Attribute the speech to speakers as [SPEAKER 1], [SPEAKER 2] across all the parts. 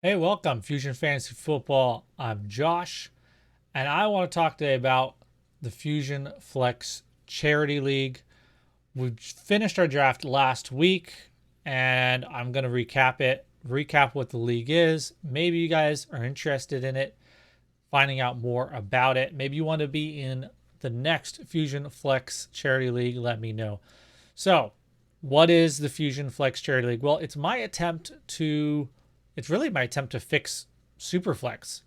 [SPEAKER 1] Hey, welcome, Fusion Fantasy Football. I'm Josh, and I want to talk today about the Fusion Flex Charity League. We finished our draft last week, and I'm going to recap what the league is. Maybe you guys are interested in it, finding out more about it. Maybe you want to be in the next Fusion Flex Charity League. Let me know. So, what is the Fusion Flex Charity League? Well, it's really my attempt to fix superflex.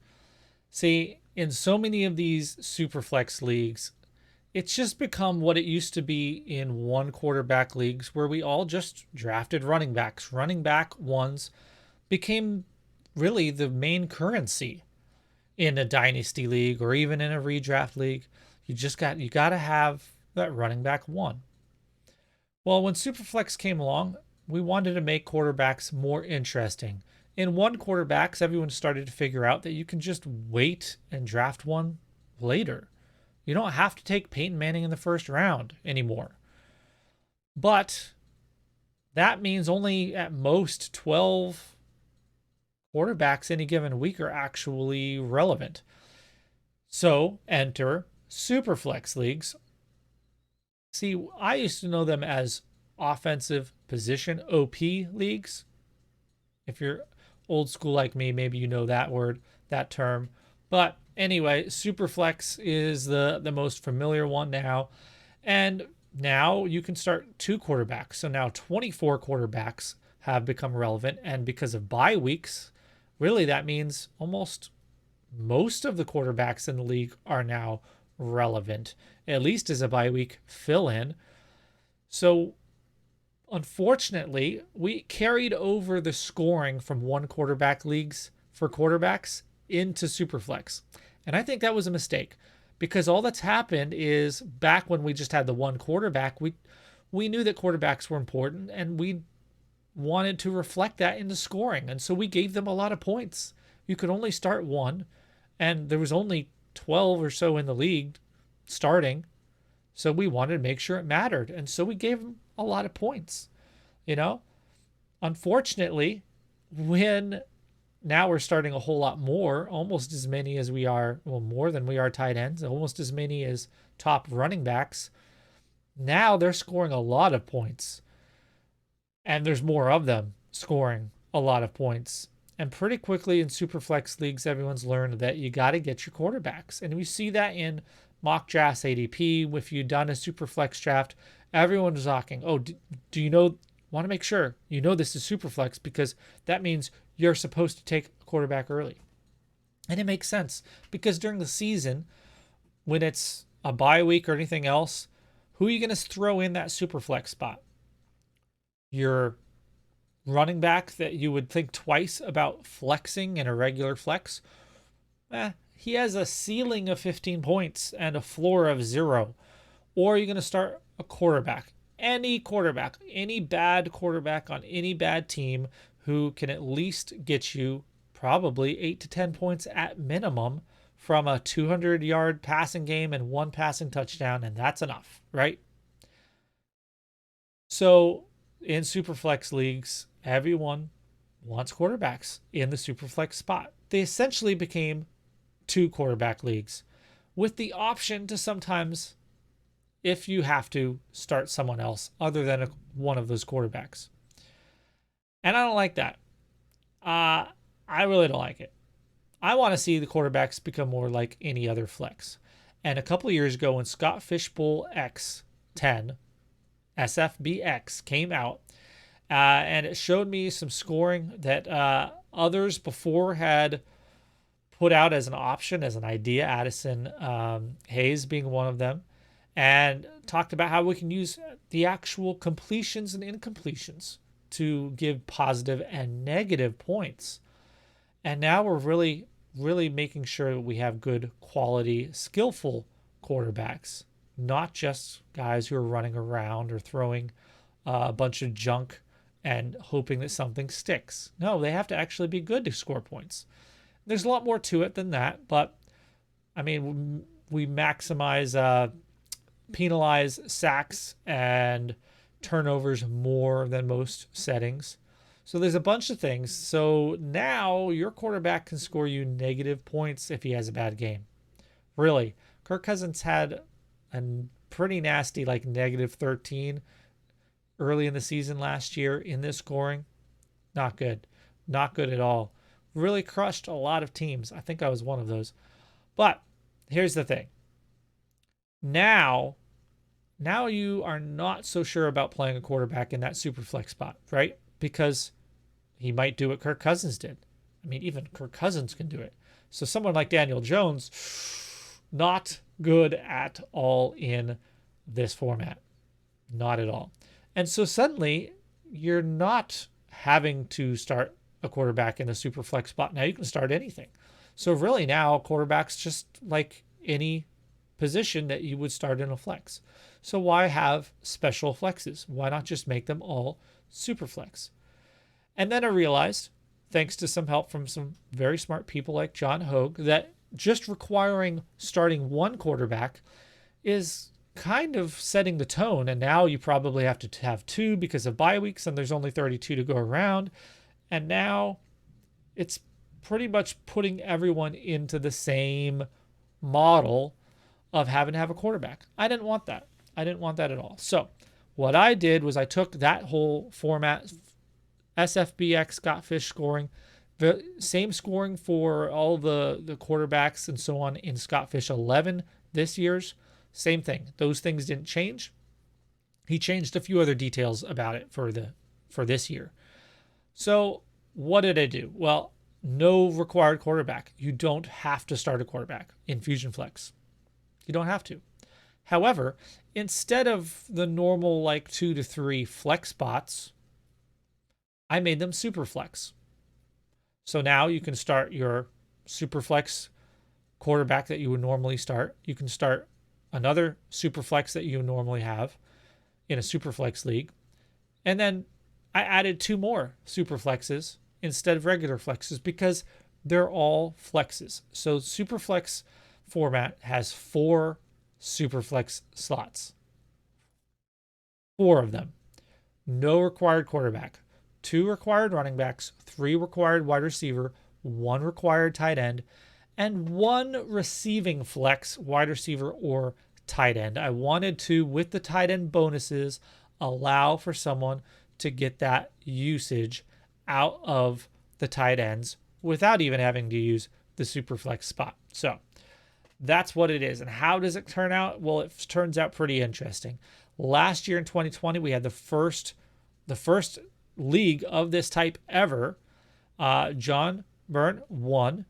[SPEAKER 1] See, in so many of these superflex leagues, it's just become what it used to be in one quarterback leagues where we all just drafted running backs. Running back ones became really the main currency in a dynasty league or even in a redraft league. You got to have that running back one. Well, when Superflex came along, we wanted to make quarterbacks more interesting. In one quarterbacks, everyone started to figure out that you can just wait and draft one later. You don't have to take Peyton Manning in the first round anymore. But that means only at most 12 quarterbacks any given week are actually relevant. So enter Superflex leagues. See, I used to know them as offensive position OP leagues. If you're old school like me, maybe you know that word, that term. But anyway, Superflex is the most familiar one now. And now you can start two quarterbacks. So now 24 quarterbacks have become relevant. And because of bye weeks, really that means almost most of the quarterbacks in the league are now relevant, at least as a bye week fill in. So unfortunately, we carried over the scoring from one quarterback leagues for quarterbacks into Superflex. And I think that was a mistake because all that's happened is back when we just had the one quarterback, we knew that quarterbacks were important and we wanted to reflect that into scoring. And so we gave them a lot of points. You could only start one, and there was only 12 or so in the league starting. So we wanted to make sure it mattered. And so we gave them a lot of points. You know, unfortunately, when now we're starting a whole lot more, almost as many as we are, well, more than we are tight ends, almost as many as top running backs. Now they're scoring a lot of points. And there's more of them scoring a lot of points. And pretty quickly in Superflex leagues, everyone's learned that you got to get your quarterbacks. And we see that in mock drafts ADP. If you've done a Superflex draft, everyone is talking, oh, do you know, want to make sure you know this is Superflex because that means you're supposed to take a quarterback early. And it makes sense because during the season, when it's a bye week or anything else, who are you going to throw in that Superflex spot? Your running back that you would think twice about flexing in a regular flex, he has a ceiling of 15 points and a floor of 0. Or you're going to start a quarterback, any bad quarterback on any bad team who can at least get you probably 8 to 10 points at minimum from a 200-yard passing game and one passing touchdown, and that's enough, right? So in Superflex leagues, everyone wants quarterbacks in the Superflex spot. They essentially became two quarterback leagues with the option to sometimes, if you have to, start someone else other than one of those quarterbacks. And I don't like that. I really don't like it. I want to see the quarterbacks become more like any other flex. And a couple of years ago when Scott Fishbowl X10 SFBX came out, and it showed me some scoring that others before had put out as an option, as an idea, Addison Hayes being one of them, and talked about how we can use the actual completions and incompletions to give positive and negative points. And now we're really, really making sure that we have good quality, skillful quarterbacks, not just guys who are running around or throwing a bunch of junk and hoping that something sticks. No, they have to actually be good to score points. There's a lot more to it than that, but I mean, we maximize, penalize sacks and turnovers more than most settings. So there's a bunch of things. So now your quarterback can score you negative points if he has a bad game. Really, Kirk Cousins had a pretty nasty like negative 13 early in the season last year in this scoring. Not good. Not good at all. Really crushed a lot of teams. I think I was one of those. But here's the thing. Now you are not so sure about playing a quarterback in that super flex spot, right? Because he might do what Kirk Cousins did. I mean, even Kirk Cousins can do it. So someone like Daniel Jones, not good at all in this format. Not at all. And so suddenly you're not having to start a quarterback in the super flex spot. Now you can start anything. So really now quarterback's just like any position that you would start in a flex. So why have special flexes? Why not just make them all super flex? And then I realized, thanks to some help from some very smart people like John Hogue, that just requiring starting one quarterback is kind of setting the tone. And now you probably have to have two because of bye weeks, and there's only 32 to go around. And now it's pretty much putting everyone into the same model of having to have a quarterback. I didn't want that. I didn't want that at all. So what I did was I took that whole format, SFBX Scott Fish scoring, the same scoring for all the quarterbacks and so on in Scott Fish 11 this year's. Same thing. Those things didn't change. He changed a few other details about it for this year. So what did I do? Well, no required quarterback. You don't have to start a quarterback in FusionFlex. You don't have to. However, instead of the normal like 2 to 3 flex spots, I made them superflex. So now you can start your superflex quarterback that you would normally start. You can start another superflex that you normally have in a superflex league. And then I added 2 more superflexes instead of regular flexes because they're all flexes. So superflex format has 4 superflex slots. 4 of them. No required quarterback. 2 required running backs, 3 required wide receiver, 1 required tight end, and 1 receiving flex, wide receiver or tight end. I wanted to, with the tight end bonuses, allow for someone to get that usage out of the tight ends without even having to use the super flex spot. So that's what it is. And how does it turn out? Well, it turns out pretty interesting. Last year in 2020, we had the first league of this type ever. John Byrne won,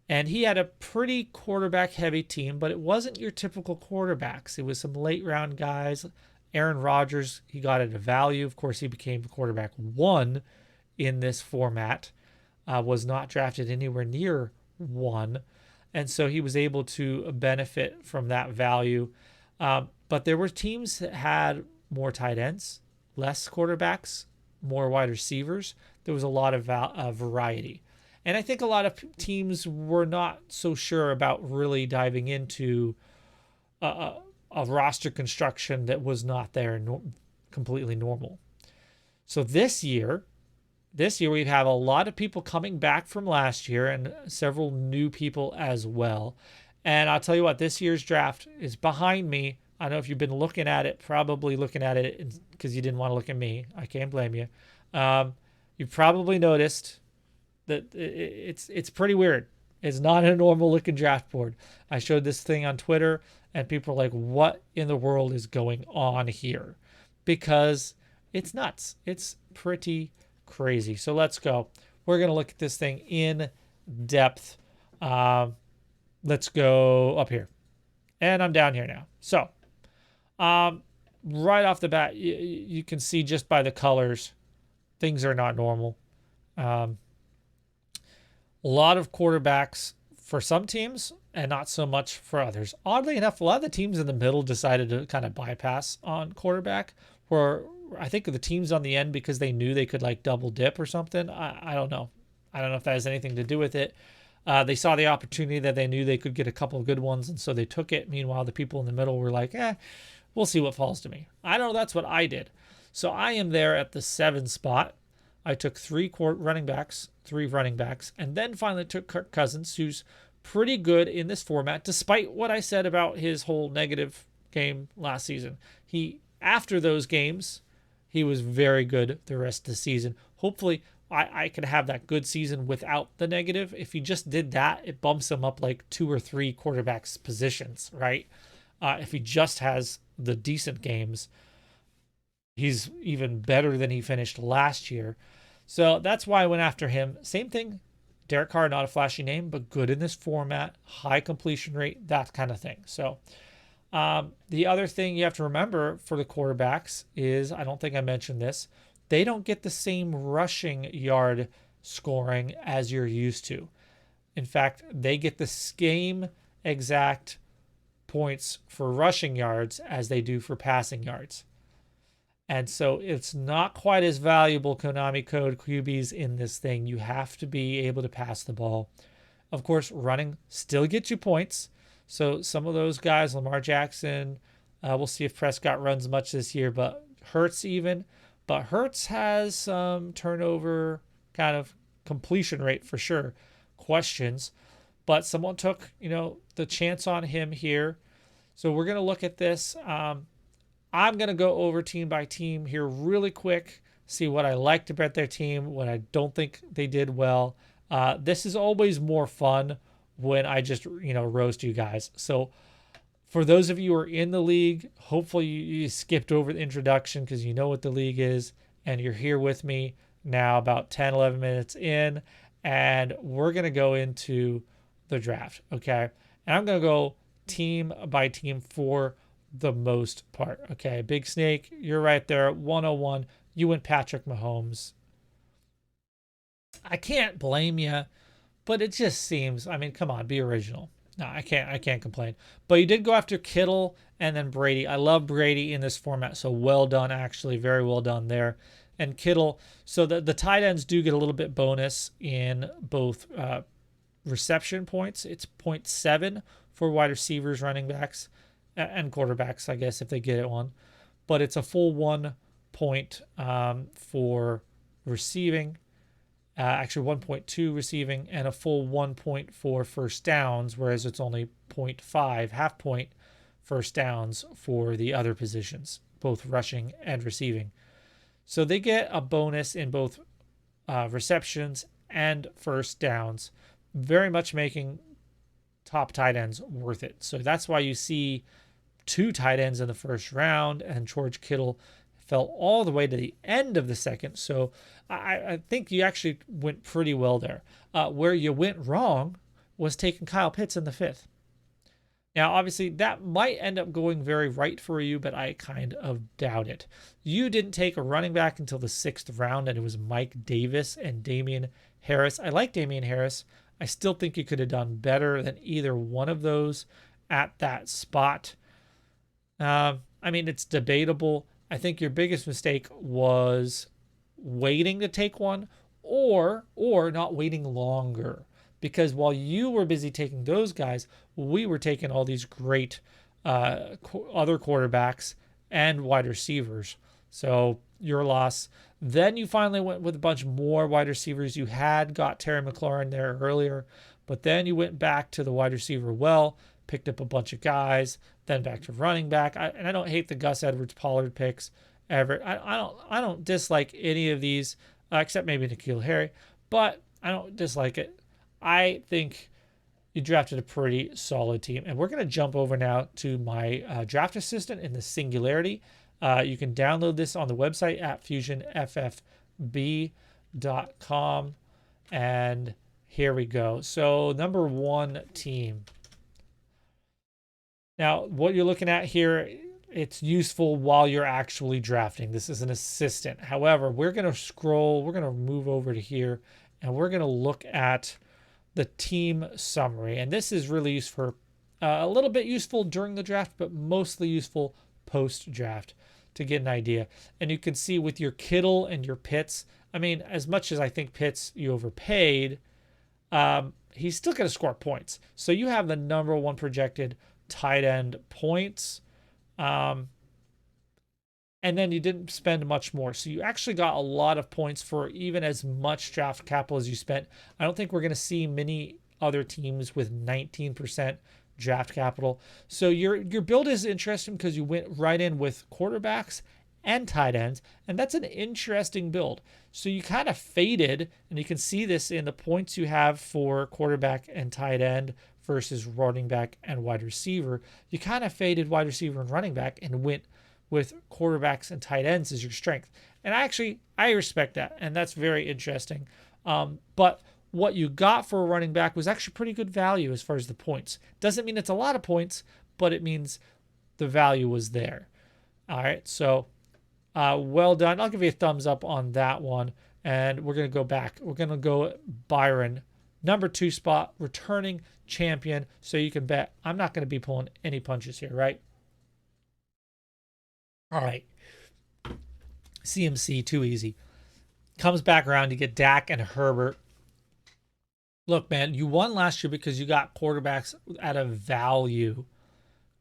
[SPEAKER 1] and he had a pretty quarterback heavy team, but it wasn't your typical quarterbacks. It was some late round guys. Aaron Rodgers, he got at a value. Of course, he became quarterback 1 in this format, was not drafted anywhere near 1. And so he was able to benefit from that value. But there were teams that had more tight ends, less quarterbacks, more wide receivers. There was a lot of variety. And I think a lot of teams were not so sure about really diving into a roster construction that was not there completely normal. So this year we have a lot of people coming back from last year and several new people as well. And I'll tell you what, this year's draft is behind me. I don't know if you've been looking at it, probably looking at it because you didn't want to look at me. I can't blame you. You've probably noticed that it's pretty weird. It's not a normal looking draft board. I showed this thing on Twitter and people are like, what in the world is going on here? Because it's nuts. It's pretty crazy. So let's go. We're going to look at this thing in depth. Let's go up here. And I'm down here now. So right off the bat, you can see just by the colors, things are not normal. A lot of quarterbacks for some teams and not so much for others. Oddly enough, a lot of the teams in the middle decided to kind of bypass on quarterback, where I think the teams on the end, because they knew they could like double dip or something. I don't know. I don't know if that has anything to do with it. They saw the opportunity that they knew they could get a couple of good ones, and so they took it. Meanwhile, the people in the middle were like, we'll see what falls to me. I know that's what I did. So I am there at the 7 spot. I took three running backs, and then finally took Kirk Cousins, who's pretty good in this format, despite what I said about his whole negative game last season. After those games, he was very good the rest of the season. Hopefully, I could have that good season without the negative. If he just did that, it bumps him up like 2 or 3 quarterbacks positions, right? If he just has the decent games, he's even better than he finished last year. So that's why I went after him. Same thing, Derek Carr, not a flashy name, but good in this format, high completion rate, that kind of thing. So the other thing you have to remember for the quarterbacks is, I don't think I mentioned this, they don't get the same rushing yard scoring as you're used to. In fact, they get the same exact points for rushing yards as they do for passing yards. And so it's not quite as valuable, Konami code QBs in this thing. You have to be able to pass the ball. Of course, running still gets you points. So some of those guys, Lamar Jackson, we'll see if Prescott runs much this year, but Hurts even. But Hurts has some turnover kind of completion rate for sure. Questions. But someone took, the chance on him here. So we're going to look at this. I'm going to go over team by team here really quick, see what I liked about their team, what I don't think they did well. This is always more fun when I just, roast you guys. So for those of you who are in the league, hopefully you skipped over the introduction because you know what the league is, and you're here with me now about 10, 11 minutes in, and we're going to go into the draft, okay? And I'm going to go team by team for the most part, okay? Big Snake, you're right there at 101. You went Patrick Mahomes. I can't blame you, but it just seems, come on, be original. No, I can't complain. But you did go after Kittle and then Brady. I love Brady in this format, so well done, actually, very well done there. And Kittle, so the tight ends do get a little bit bonus in both reception points. It's 0.7 for wide receivers, running backs, and quarterbacks, I guess, if they get it one. But it's a full 1 point for receiving. Actually 1.2 receiving and a full 1 point for first downs, whereas it's only 0.5, half point first downs for the other positions, both rushing and receiving. So they get a bonus in both receptions and first downs, very much making top tight ends worth it. So that's why you see 2 tight ends in the first round, and George Kittle fell all the way to the end of the second. So I think you actually went pretty well there. Where you went wrong was taking Kyle Pitts in the 5th. Now, obviously, that might end up going very right for you, but I kind of doubt it. You didn't take a running back until the 6th round, and it was Mike Davis and Damian Harris. I like Damian Harris. I still think you could have done better than either one of those at that spot. It's debatable. I think your biggest mistake was waiting to take one or not waiting longer, because while you were busy taking those guys, we were taking all these great other quarterbacks and wide receivers. So your loss. Then you finally went with a bunch more wide receivers. You had got Terry McLaurin there earlier, but then you went back to the wide receiver picked up a bunch of guys, then back to running back. I don't hate the Gus Edwards Pollard picks ever. I don't dislike any of these except maybe N'Keal Harry, but I don't dislike it. I think you drafted a pretty solid team, and we're going to jump over now to my draft assistant in the Singularity. You can download this on the website at FusionFFB.com, and here we go. So number 1 team. Now, what you're looking at here, it's useful while you're actually drafting. This is an assistant. However, we're going to scroll, we're going to move over to here, and we're going to look at the team summary. And this is really useful, a little bit useful during the draft, but mostly useful post-draft to get an idea. And you can see with your Kittle and your Pitts, as much as I think Pitts you overpaid, he's still going to score points. So you have the number 1 projected tight end points. And and then you didn't spend much more. So you actually got a lot of points for even as much draft capital as you spent. I don't think we're going to see many other teams with 19% draft capital. So your build is interesting because you went right in with quarterbacks and tight ends, and that's an interesting build. So you kind of faded, and you can see this in the points you have for quarterback and tight end versus running back and wide receiver. You kind of faded wide receiver and running back and went with quarterbacks and tight ends as your strength. And I respect that, and that's very interesting. But what you got for a running back was actually pretty good value as far as the points. Doesn't mean it's a lot of points, but it means the value was there. All right, so well done. I'll give you a thumbs up on that one. And we're going to go back. We're going to go Byron, number 2 spot, returning champion. So you can bet I'm not going to be pulling any punches here, right? All right. CMC, too easy. Comes back around. You get Dak and Herbert. Look, man, you won last year because you got quarterbacks at a value.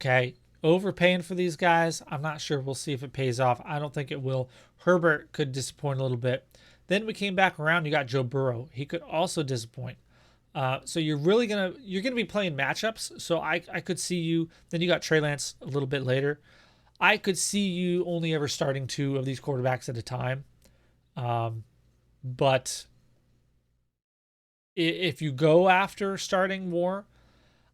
[SPEAKER 1] Okay. Overpaying for these guys, I'm not sure. We'll see if it pays off. I don't think it will. Herbert could disappoint a little bit. Then we came back around. You got Joe Burrow. He could also disappoint. So you're gonna be playing matchups. So I could see you. Then you got Trey Lance a little bit later. I could see you only ever starting 2 of these quarterbacks at a time. But if you go after starting more,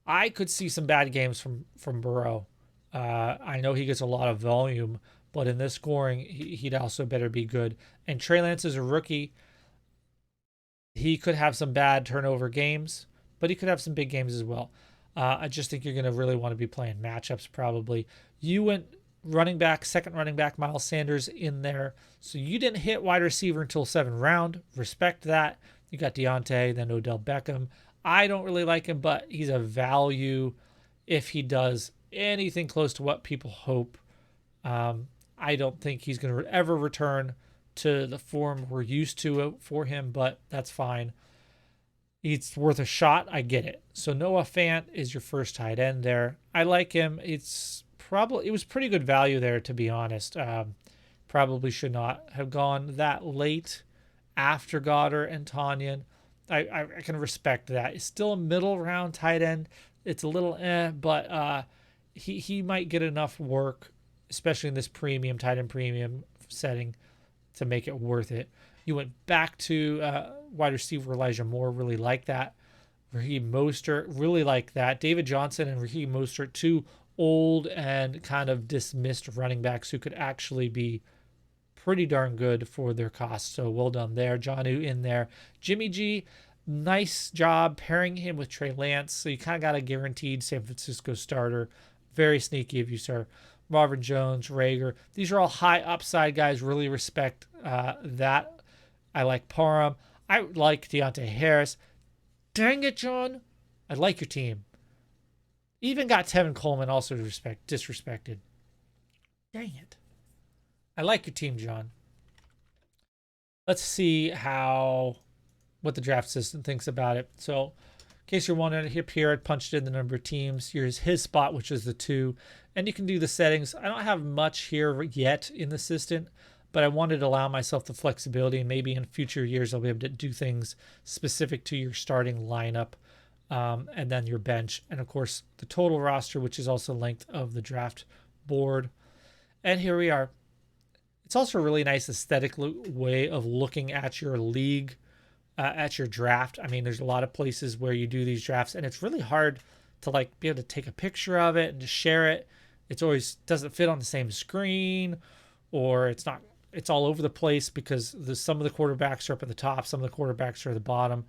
[SPEAKER 1] I could see some bad games from Burrow. I know he gets a lot of volume, but in this scoring, he'd also better be good. And Trey Lance is a rookie. He could have some bad turnover games, but he could have some big games as well. I just think you're going to really want to be playing matchups probably. You went running back, second running back, Miles Sanders in there. So you didn't hit wide receiver until 7th round. Respect that. You got Deontay, then Odell Beckham. I don't really like him, but he's a value if he does anything close to what people hope. I don't think he's going to ever return to the form we're used to for him, but that's fine. It's worth a shot. I get it. So Noah Fant is your first tight end there. I like him. It was pretty good value there, to be honest. Probably should not have gone that late after Goddard and Tanyan. I can respect that. It's still a middle round tight end. It's a little but he might get enough work, especially in this premium tight end premium setting, to make it worth it. You went back to wide receiver Elijah Moore, really like that. Raheem Mostert, really like that. David Johnson and Raheem Mostert, 2 old and kind of dismissed running backs who could actually be pretty darn good for their cost. So well done there. Jonnu in there. Jimmy G, nice job pairing him with Trey Lance. So you kind of got a guaranteed San Francisco starter. Very sneaky of you, sir. Marvin Jones, Rager. These are all high upside guys. Really respect that. I like Parham. I like Deontay Harris. Dang it, John. I like your team. Even got Tevin Coleman also disrespected. Dang it. I like your team, John. Let's see what the draft system thinks about it. So, in case you're wondering, here I punched in the number of teams. Here's his spot, which is the 2. And you can do the settings. I don't have much here yet in the assistant, but I wanted to allow myself the flexibility, and maybe in future years I'll be able to do things specific to your starting lineup, and then your bench, and of course the total roster, which is also length of the draft board. And here we are. It's also a really nice aesthetic way of looking at your league, at your draft. I mean, there's a lot of places where you do these drafts, and it's really hard to be able to take a picture of it and just share it. It's always doesn't fit on the same screen, or it's all over the place because some of the quarterbacks are up at the top, some of the quarterbacks are at the bottom.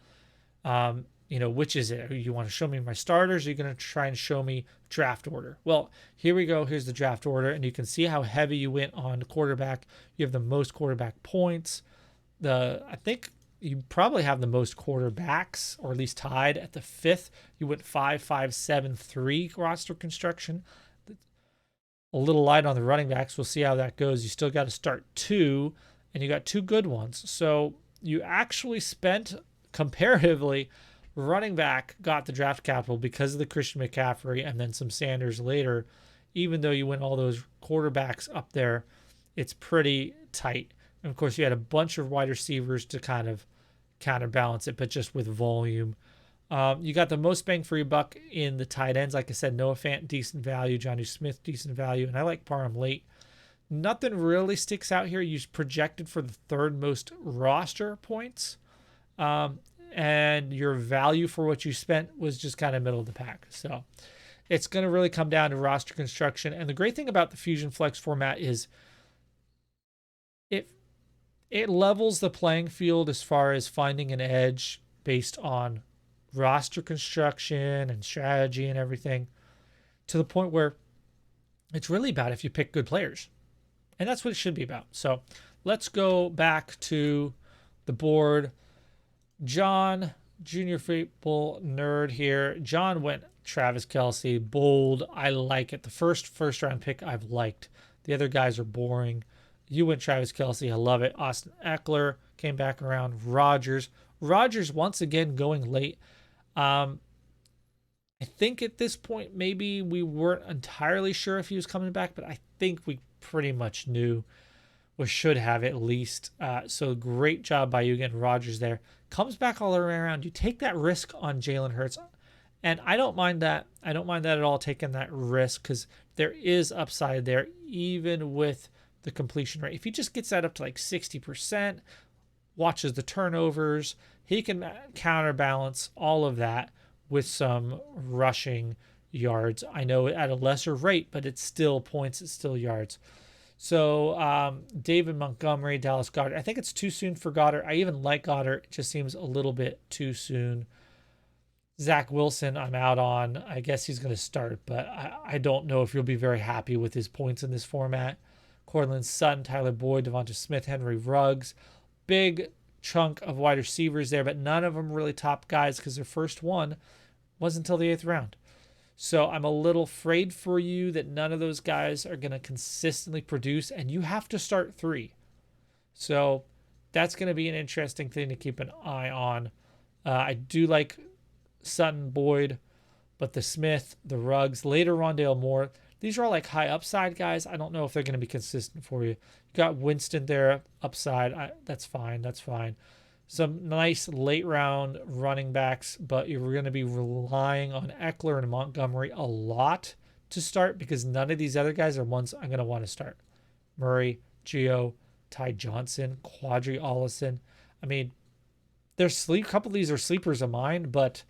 [SPEAKER 1] Which is it? You want to show me my starters? Or are you going to try and show me draft order? Well, here we go. Here's the draft order, and you can see how heavy you went on quarterback. You have the most quarterback points. I think you probably have the most quarterbacks, or at least tied at the 5th. You went 5-5-7-3 roster construction. A little light on the running backs. We'll see how that goes. You still got to start 2, and you got 2 good ones. So you actually spent, comparatively, running back got the draft capital because of the Christian McCaffrey and then some Sanders later, even though you went all those quarterbacks up there. it's pretty tight. And of course, you had a bunch of wide receivers to kind of counterbalance it, but just with volume. You got the most bang for your buck in the tight ends. Like I said, Noah Fant, decent value. Johnny Smith, decent value. And I like Parham late. Nothing really sticks out here. You projected for the third most roster points. And your value for what you spent was just kind of middle of the pack. So it's going to really come down to roster construction. And the great thing about the FusionFlex format is it levels the playing field as far as finding an edge based on roster construction and strategy and everything, to the point where it's really about if you pick good players. And that's what it should be about. So let's go back to the board. John, Junior Football Nerd here. John went Travis Kelce, bold. I like it. The first round pick I've liked. The other guys are boring. You went Travis Kelce. I love it. Austin Eckler came back around. Rodgers once again going late. I think at this point maybe we weren't entirely sure if he was coming back, but I think we pretty much knew, or should have at least. So great job by you getting Rodgers there. Comes back all around. You take that risk on Jalen Hurts, and I don't mind that. I don't mind that at all, taking that risk, because there is upside there, even with the completion rate. If he just gets that up to like 60%, watches the turnovers, he can counterbalance all of that with some rushing yards. I know at a lesser rate, but it's still points, it's still yards. So David Montgomery, Dallas Goedert. I think it's too soon for Goddard. I even like Goddard. It just seems a little bit too soon. Zach Wilson, I'm out on. I guess he's going to start, but I don't know if you'll be very happy with his points in this format. Cortland Sutton, Tyler Boyd, Devonta Smith, Henry Ruggs. Big chunk of wide receivers there, but none of them really top guys, because their first one wasn't until the 8th round. So I'm a little afraid for you that none of those guys are going to consistently produce, and you have to start 3. So that's going to be an interesting thing to keep an eye on. I do like Sutton, Boyd, but the Smith, the Ruggs, later Rondale Moore, these are all like high upside guys. I don't know if they're going to be consistent for you. You got Winston there, upside. That's fine. That's fine. Some nice late round running backs, but you're going to be relying on Eckler and Montgomery a lot to start, because none of these other guys are ones I'm going to want to start. Murray, Gio, Ty Johnson, Quadri Allison. I mean, a couple of these are sleepers of mine, but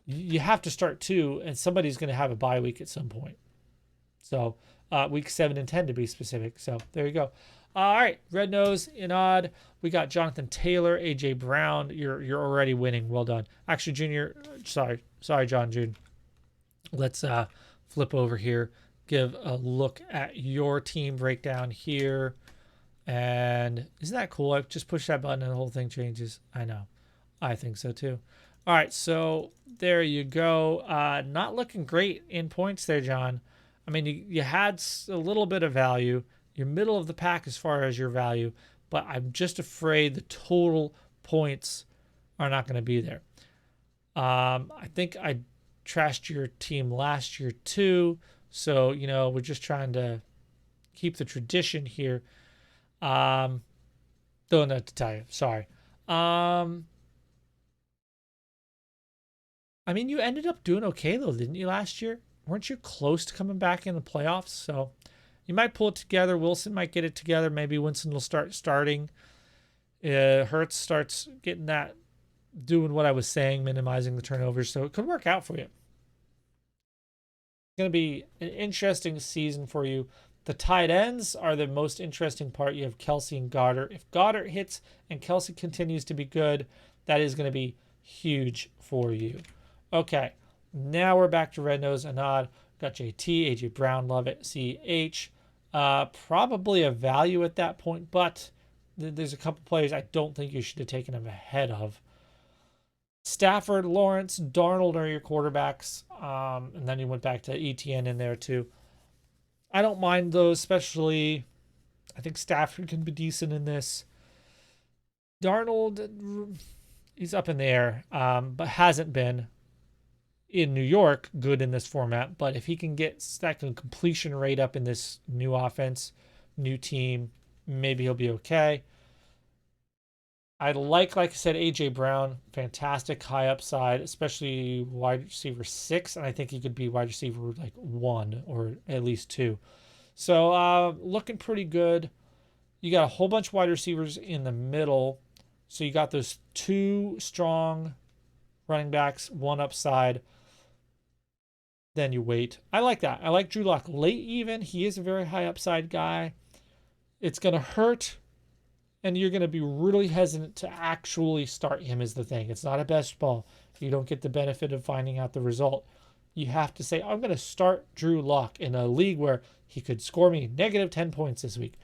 [SPEAKER 1] you have to start 2, and somebody's going to have a bye week at some point. So week 7 and 10 to be specific. So there you go. All right, Red Nose, Inad. We got Jonathan Taylor, AJ Brown. You're already winning. Well done. Actually, Junior, sorry, John June. Let's flip over here. Give a look at your team breakdown here. And isn't that cool? I've just pushed that button and the whole thing changes. I know. I think so too. All right, so there you go. Not looking great in points there, John. I mean, you had a little bit of value. You're middle of the pack as far as your value, but I'm just afraid the total points are not going to be there. I think I trashed your team last year too, so we're just trying to keep the tradition here. Don't know what to tell you. Sorry. I mean, you ended up doing okay though, didn't you, last year? Weren't you close to coming back in the playoffs? So you might pull it together. Wilson might get it together. Maybe Winston will start starting. Hurts starts getting that, doing what I was saying, minimizing the turnovers. So it could work out for you. It's going to be an interesting season for you. The tight ends are the most interesting part. You have Kelce and Goddard. If Goddard hits and Kelce continues to be good, that is going to be huge for you. Okay. Now we're back to Red Nose Anad. Got JT, AJ Brown, love it. CH, probably a value at that point, but there's a couple players I don't think you should have taken him ahead of. Stafford, Lawrence, Darnold are your quarterbacks, and then you went back to ETN in there too. I don't mind those, especially I think Stafford can be decent in this. Darnold, he's up in the air, but hasn't been. In New York, good in this format, but if he can get that completion rate up in this new offense, new team. Maybe he'll be okay. I like I said, AJ Brown, fantastic high upside, especially wide receiver 6, and I think he could be wide receiver like 1 or at least 2. So looking pretty good. You got a whole bunch of wide receivers in the middle. So you got those 2 strong running backs, 1 upside. Then you wait. I like that. I like Drew Lock late even. He is a very high upside guy. It's going to hurt, and you're going to be really hesitant to actually start him is the thing. It's not a best ball. You don't get the benefit of finding out the result. You have to say, I'm going to start Drew Lock in a league where he could score me negative 10 points this week.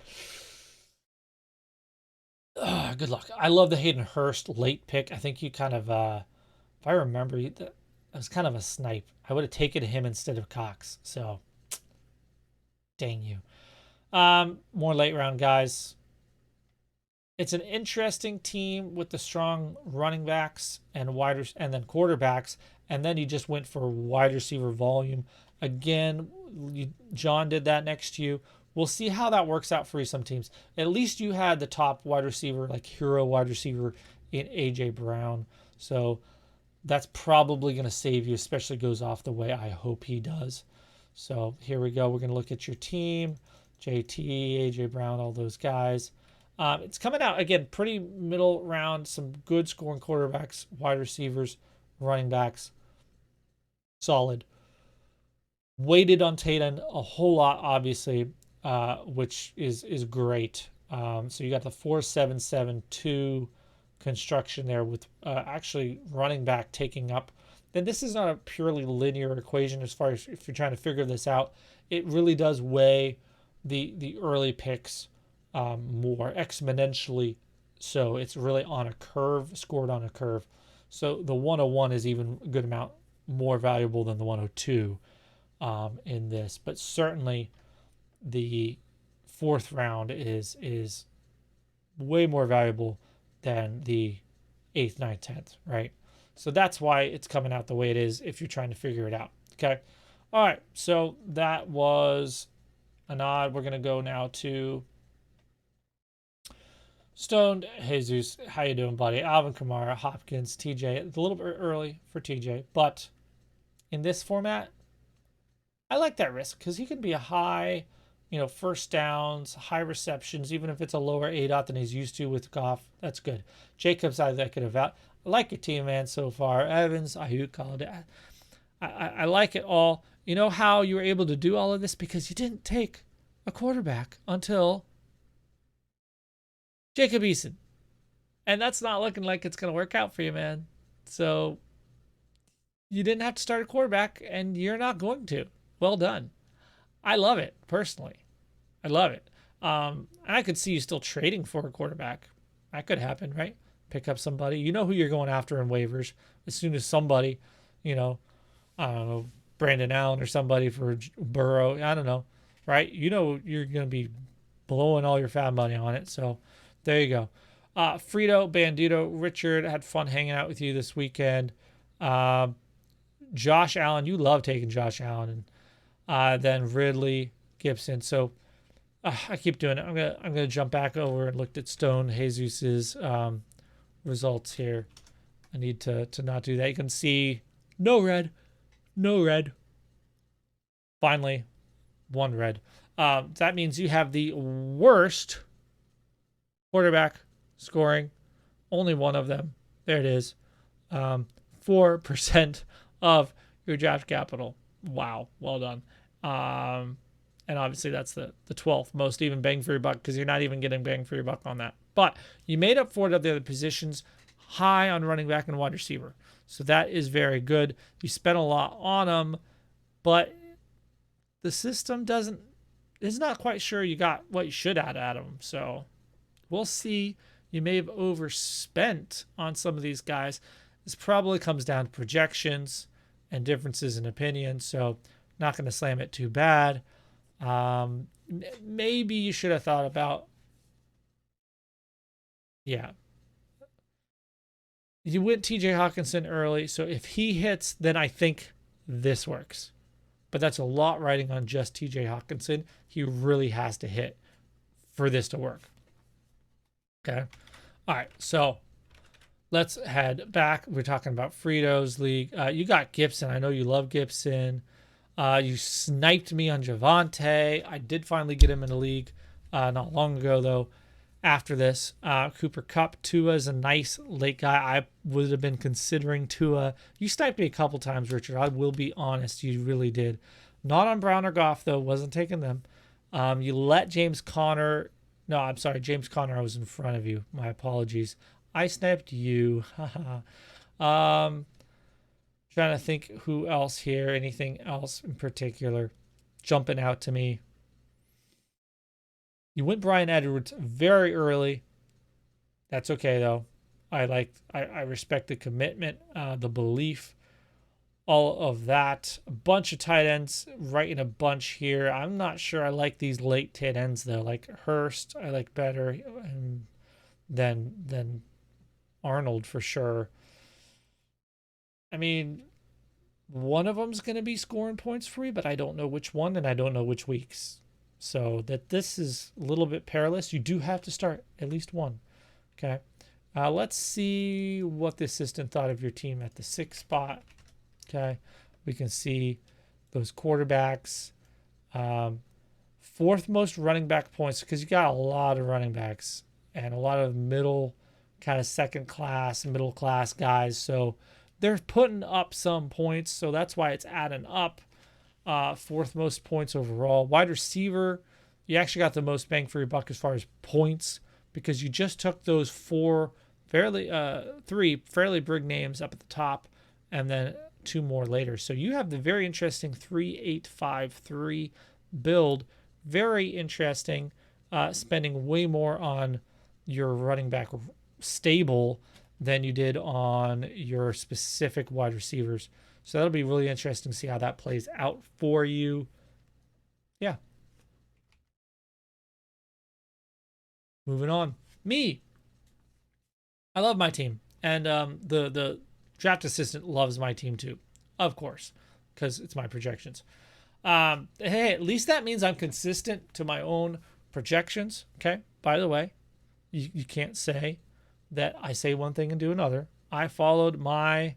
[SPEAKER 1] Good luck. I love the Hayden Hurst late pick. I think you kind of, if I remember, that was kind of a snipe. I would have taken him instead of Cox. So, dang you. More late round guys. It's an interesting team with the strong running backs and and then quarterbacks, and then you just went for wide receiver volume. Again, John did that next to you. We'll see how that works out for you some teams. At least you had the top wide receiver, like hero wide receiver in AJ Brown. So that's probably going to save you, especially goes off the way I hope he does. So here we go. We're going to look at your team. JT, AJ Brown, all those guys. It's coming out, again, pretty middle round. Some good scoring quarterbacks, wide receivers, running backs. Solid. Weighted on Tatum a whole lot, obviously, which is great. So you got the 4-7-7-2 construction there with actually running back taking up. Then this is not a purely linear equation as far as if you're trying to figure this out. It really does weigh the early picks more exponentially. So it's really on a curve, scored on a curve. So the 101 is even a good amount more valuable than the 102 in this. But certainly the 4th round is way more valuable than the 8th, 9th, 10th, right? So that's why it's coming out the way it is if you're trying to figure it out. Okay. All right. So that was a nod. We're going to go now to Stoned Jesus. How you doing, buddy? Alvin Kamara, Hopkins, TJ. It's a little bit early for TJ, but in this format, I like that risk because he can be a high, first downs, high receptions, even if it's a lower ADOT than he's used to with Goff. That's good. Jacobs, I could have out. I like your team, man, so far. Evans, Ayuk, called it. I like it all. You know how you were able to do all of this? Because you didn't take a quarterback until Jacob Eason. And that's not looking like it's going to work out for you, man. So you didn't have to start a quarterback, and you're not going to. Well done. I love it, personally. I love it. I could see you still trading for a quarterback. That could happen, right? Pick up somebody. You know who you're going after in waivers. As soon as somebody, I don't know, Brandon Allen or somebody for Burrow. I don't know, right? You know you're going to be blowing all your fab money on it. So there you go. Frito, Bandito, Richard, had fun hanging out with you this weekend. Josh Allen, you love taking Josh Allen, and then Ridley, Gibson. So I keep doing it. I'm gonna jump back over and looked at Stone Jesus's results here. I need to not do that. You can see no red. Finally, 1 red. That means you have the worst quarterback scoring. Only one of them. There it is. 4% of your draft capital. Wow. Well done. And obviously that's the 12th most even bang for your buck because you're not even getting bang for your buck on that. But you made up for it at the other positions, high on running back and wide receiver. So that is very good. You spent a lot on them, but the system is not quite sure you got what you should add out of them. So we'll see. You may have overspent on some of these guys. This probably comes down to projections and differences in opinion. So not going to slam it too bad. Maybe you should have thought about, you went TJ Hawkinson early. So if he hits, then I think this works. But that's a lot riding on just TJ Hawkinson. He really has to hit for this to work. Okay. All right. So let's head back. We're talking about Frito's league. You got Gibson. I know you love Gibson. You sniped me on Javante. I did finally get him in a league not long ago, though. After this, Cooper Kupp. Tua is a nice late guy. I would have been considering Tua. You sniped me a couple times, Richard. I will be honest. You really did. Not on Brown or Goff, though. Wasn't taking them. You let James Conner. No, I'm sorry. James Conner, I was in front of you. My apologies. I sniped you. Trying to think who else here. Anything else in particular jumping out to me? You went Brian Edwards very early. That's okay though. I respect the commitment, the belief, all of that. A bunch of tight ends right in a bunch here. I'm not sure I like these late tight ends though. Like Hurst, I like better than Arnold for sure. I mean, one of them's going to be scoring points for you, but I don't know which one and I don't know which weeks. So that this is a little bit perilous. You do have to start at least one. Okay. Let's see what the assistant thought of your team at the 6th spot. Okay. We can see those quarterbacks. 4th most running back points because you got a lot of running backs and a lot of middle kind of second class, middle class guys. So they're putting up some points. So that's why it's adding up. 4th most points overall. Wide receiver, you actually got the most bang for your buck as far as points because you just took those 3 fairly big names up at the top and then 2 more later. So you have the very interesting 3-8-5-3 build. Very interesting, spending way more on your running back stable than you did on your specific wide receivers. So that'll be really interesting to see how that plays out for you. Yeah. Moving on. Me. I love my team. And the draft assistant loves my team too. Of course. Because it's my projections. Hey, at least that means I'm consistent to my own projections. Okay. By the way, you can't say that I say one thing and do another. I followed my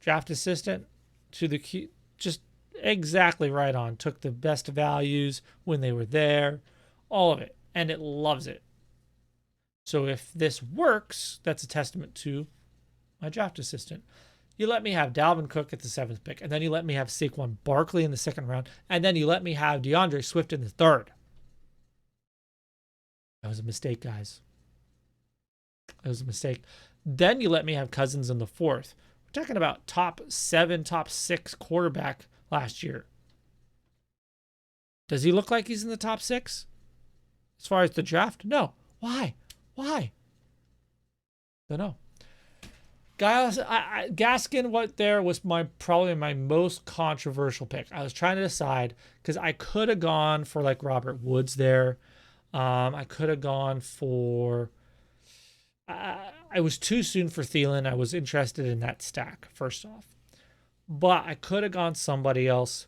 [SPEAKER 1] draft assistant to the key, just exactly right on. Took the best values when they were there, all of it, and it loves it. So if this works, that's a testament to my draft assistant. You let me have Dalvin Cook at the 7th pick, and then you let me have Saquon Barkley in the 2nd round, and then you let me have DeAndre Swift in the 3rd. That was a mistake, guys. That was a mistake. Then you let me have Cousins in the 4th. Talking about top 7, top 6 quarterback last year. Does he look like he's in the top 6 as far as the draft? No. Why? Don't know. Guys, Gaskin, what there was probably my most controversial pick. I was trying to decide because I could have gone for like Robert Woods there. I could have gone for. I was too soon for Thielen. I was interested in that stack, first off. But I could have gone somebody else.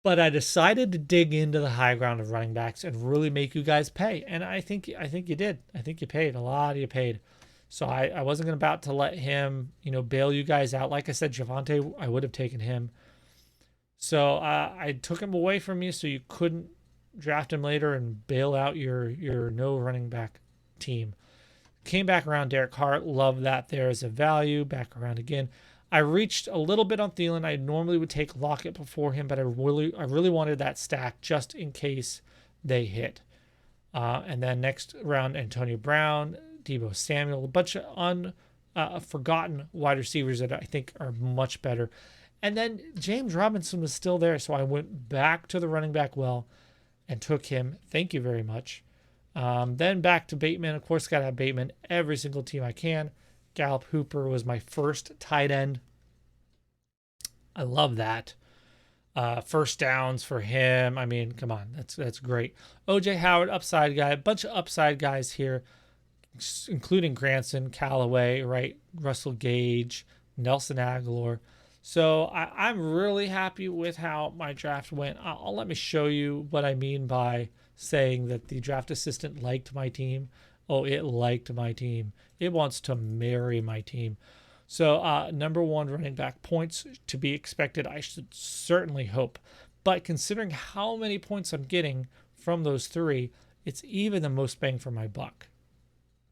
[SPEAKER 1] But I decided to dig into the high ground of running backs and really make you guys pay. And I think you did. I think you paid. A lot of you paid. So I wasn't about to let him, bail you guys out. Like I said, Javante, I would have taken him. So I took him away from you so you couldn't draft him later and bail out your no running back team. Came back around Derek Carr. Love that there as a value. Back around again. I reached a little bit on Thielen. I normally would take Lockett before him, but I really wanted that stack just in case they hit. And then next round, Antonio Brown, Deebo Samuel, a bunch of forgotten wide receivers that I think are much better. And then James Robinson was still there, so I went back to the running back well and took him. Thank you very much. Then back to Bateman. Of course, got to have Bateman every single team I can. Gallup Hooper was my first tight end. I love that. First downs for him. I mean, come on, that's great. OJ Howard, upside guy. A bunch of upside guys here, including Granson, Callaway, right? Russell Gage, Nelson Aguilar. So I'm really happy with how my draft went. Let me show you what I mean by saying that the draft assistant liked my team. Oh, it liked my team. It wants to marry my team. So number one running back points to be expected, I should certainly hope. But considering how many points I'm getting from those three, it's even the most bang for my buck.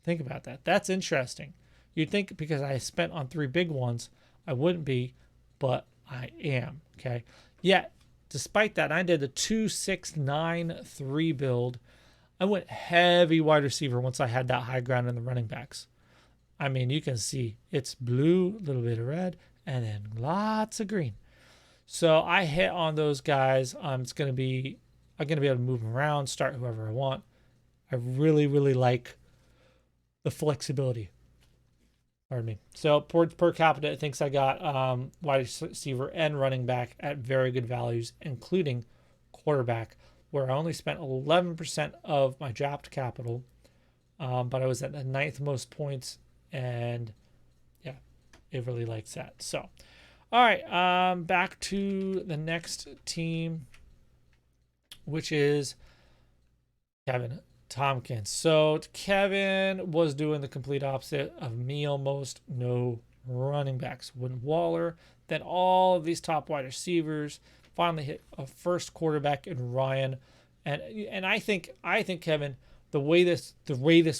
[SPEAKER 1] Think about that. That's interesting. You'd think because I spent on three big ones, I wouldn't be, but I am. Okay. Yet, despite that, I did the 2-6-9-3 build. I went heavy wide receiver once I had that high ground in the running backs. I mean, you can see it's blue, a little bit of red, and then lots of green. So I hit on those guys. I'm gonna be able to move them around, start whoever I want. I really, really like the flexibility. Pardon me. So per capita, it thinks I got wide receiver and running back at very good values, including quarterback, where I only spent 11% of my draft capital, but I was at the 9th most points, and yeah, it really likes that. So, all right, back to the next team, which is Kevin Tompkins. So Kevin was doing the complete opposite of me almost. No running backs. Wooden Waller. Then all of these top wide receivers. Finally hit a first quarterback in Ryan. And I think Kevin, the way this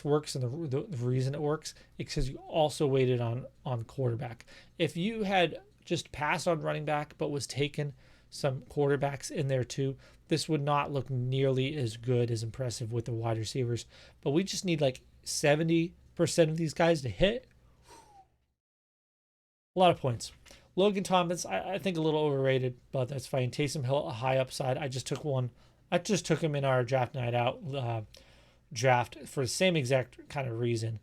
[SPEAKER 1] works and the reason it works is because you also waited on quarterback. If you had just passed on running back but was taken some quarterbacks in there too, this would not look nearly as good, as impressive with the wide receivers. But we just need like 70% of these guys to hit. A lot of points. Logan Thomas, I think a little overrated, but that's fine. Taysom Hill, a high upside. I just took him in our draft night out draft for the same exact kind of reason.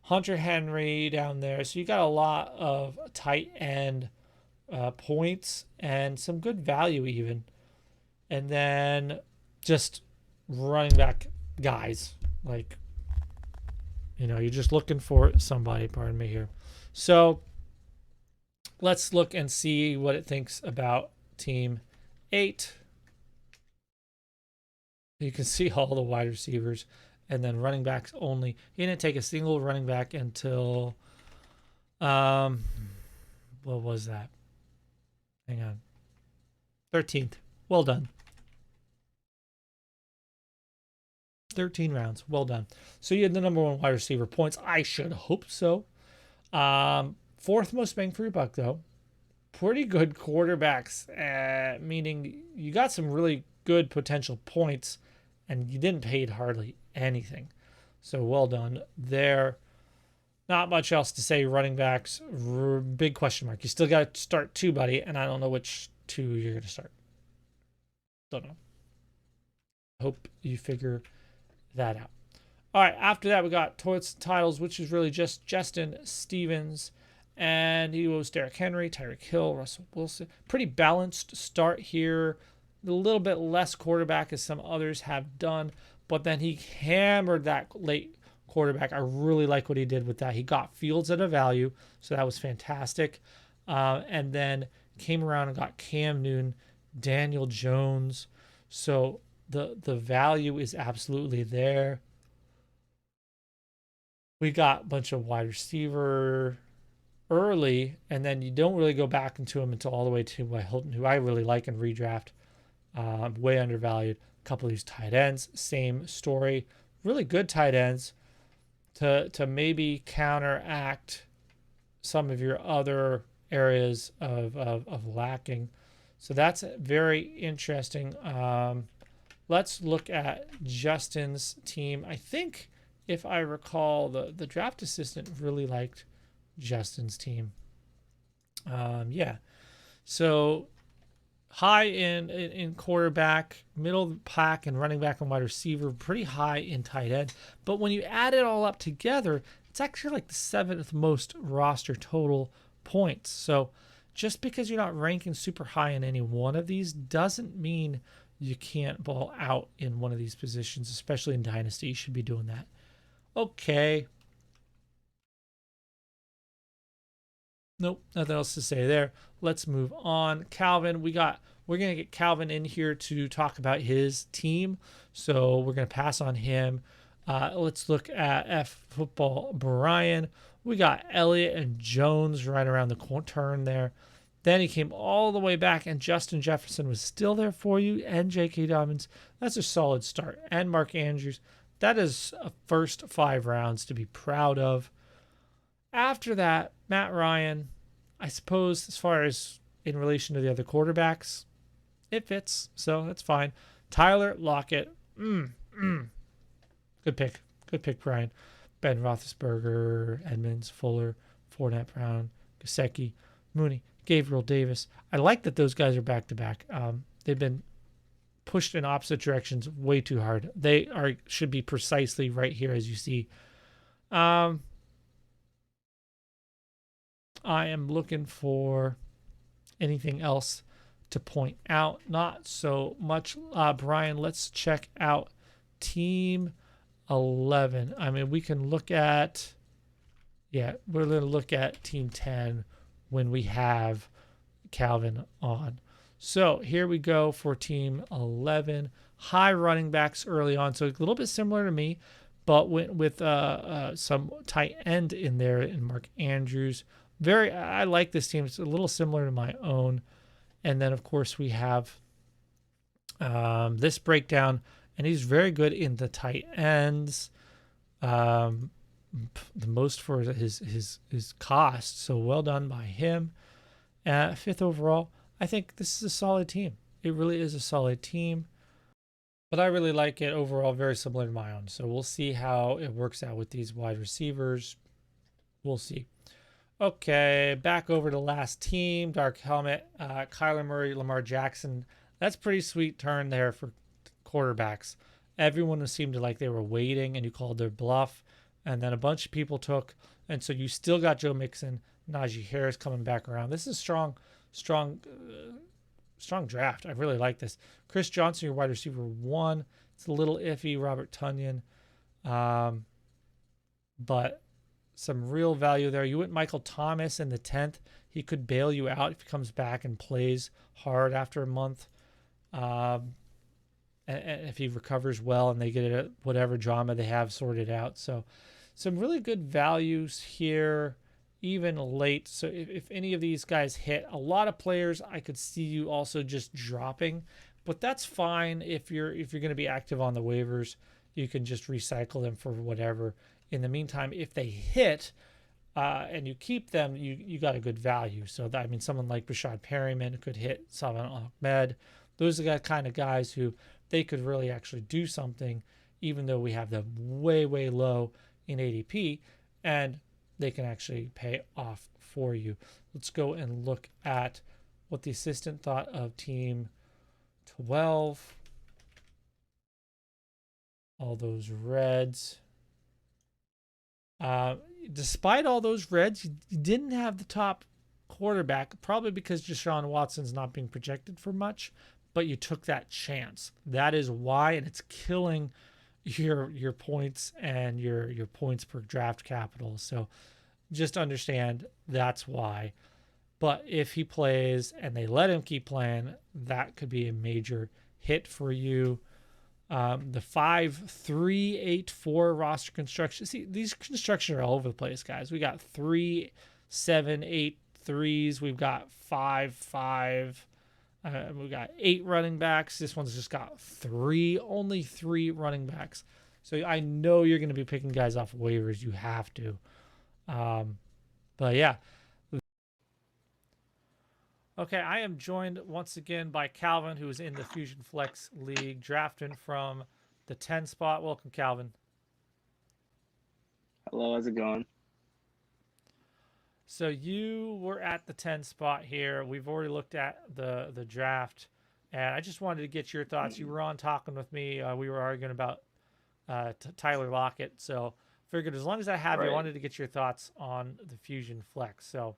[SPEAKER 1] Hunter Henry down there. So you got a lot of tight end points and some good value even. And then just running back guys. Like, you're just looking for somebody, pardon me here. So let's look and see what it thinks about team 8. You can see all the wide receivers and then running backs only. He didn't take a single running back until, what was that? Hang on. 13th. Well done. 13 rounds. Well done. So you had the number one wide receiver points. I should hope so. 4th most bang for your buck, though. Pretty good quarterbacks, meaning you got some really good potential points, and you didn't pay hardly anything. So well done there. Not much else to say. Running backs, big question mark. You still got to start 2, buddy, and I don't know which 2 you're going to start. Don't know. Hope you figure that out. All right, after that, we got titles, which is really just Justin Stevens, and he was Derrick Henry, Tyreek Hill, Russell Wilson. Pretty balanced start here. A little bit less quarterback as some others have done, but then he hammered that late quarterback. I really like what he did with that. He got Fields at a value, so that was fantastic. And then came around and got Cam Newton, Daniel Jones. So the value is absolutely there. We got a bunch of wide receiver early, and then you don't really go back into him until all the way to Hilton, who I really like in redraft. Way undervalued. A couple of these tight ends, same story. Really good tight ends to maybe counteract some of your other areas of lacking. So that's very interesting. Let's look at Justin's team. I think, if I recall, the draft assistant really liked Justin's team. Yeah. So high in quarterback, middle of the pack, and running back and wide receiver, pretty high in tight end. But when you add it all up together, it's actually like the 7th most roster total points. So just because you're not ranking super high in any one of these doesn't mean you can't ball out in one of these positions, especially in Dynasty. You should be doing that. Okay. Nope, nothing else to say there. Let's move on. Calvin, we got we're going to get Calvin in here to talk about his team. So we're going to pass on him. Let's look at F football Brian. We got Elliott and Jones right around the turn there. Then he came all the way back, and Justin Jefferson was still there for you, and J.K. Dobbins. That's a solid start. And Mark Andrews. That is a first 5 rounds to be proud of. After that, Matt Ryan, I suppose, as far as in relation to the other quarterbacks, it fits, so that's fine. Tyler Lockett, good pick. Good pick, Brian. Ben Roethlisberger, Edmonds, Fuller, Fournette, Brown, Gesicki, Mooney, Gabriel Davis. I like that those guys are back to back. They've been pushed in opposite directions way too hard. They should be precisely right here as you see. I am looking for anything else to point out. Not so much. Brian, let's check out Team 11. I mean, we can look at, we're going to look at Team 10 when we have Calvin on. So here we go for Team 11. High running backs early on. So a little bit similar to me, but with some tight end in there in Mark Andrews. I like this team. It's a little similar to my own. And then, of course, we have this breakdown, and he's very good in the tight ends. The most for his cost. So well done by him. 5th overall. I think this is a solid team. It really is a solid team. But I really like it overall, very similar to my own. So we'll see how it works out with these wide receivers. We'll see. Okay, back over to last team. Dark helmet. Kyler Murray, Lamar Jackson. That's pretty sweet turn there for quarterbacks. Everyone seemed to like they were waiting, and you called their bluff. And then a bunch of people took. And so you still got Joe Mixon, Najee Harris coming back around. This is strong draft. I really like this. Chris Johnson, your wide receiver 1. It's a little iffy. Robert Tonyan. But some real value there. You went Michael Thomas in the 10th. He could bail you out if he comes back and plays hard after a month. And if he recovers well and they get whatever drama they have sorted out. So some really good values here, even late. So if any of these guys hit, a lot of players I could see you also just dropping, but that's fine if you're going to be active on the waivers. You can just recycle them for whatever. In the meantime, if they hit and you keep them, you got a good value. So that, I mean, someone like Rashad Perryman could hit Salman Ahmed. Those are the kind of guys who they could really actually do something, even though we have them way, way low in ADP, and they can actually pay off for you. Let's go and look at what the assistant thought of Team 12. All those reds. Despite all those reds, you didn't have the top quarterback, probably because Deshaun Watson's not being projected for much, but you took that chance. That is why, and it's killing your points and your points per draft capital. So just understand that's why. But if he plays and they let him keep playing, that could be a major hit for you. The 5-3-8-4 roster construction. See, these construction are all over the place, guys. We got 3, 7, 8 threes. We've got 5. We've got 8 running backs. This one's just got 3, only 3 running backs. So I know you're going to be picking guys off waivers. You have to. But yeah. Okay, I am joined once again by Calvin, who is in the FusionFlex League, drafting from the 10 spot. Welcome, Calvin.
[SPEAKER 2] Hello, how's it going?
[SPEAKER 1] So you were at the 10 spot here. We've already looked at the draft, and I just wanted to get your thoughts. You were on talking with me. We were arguing about Tyler Lockett. So figured as long as I have you, I wanted to get your thoughts on the FusionFlex. So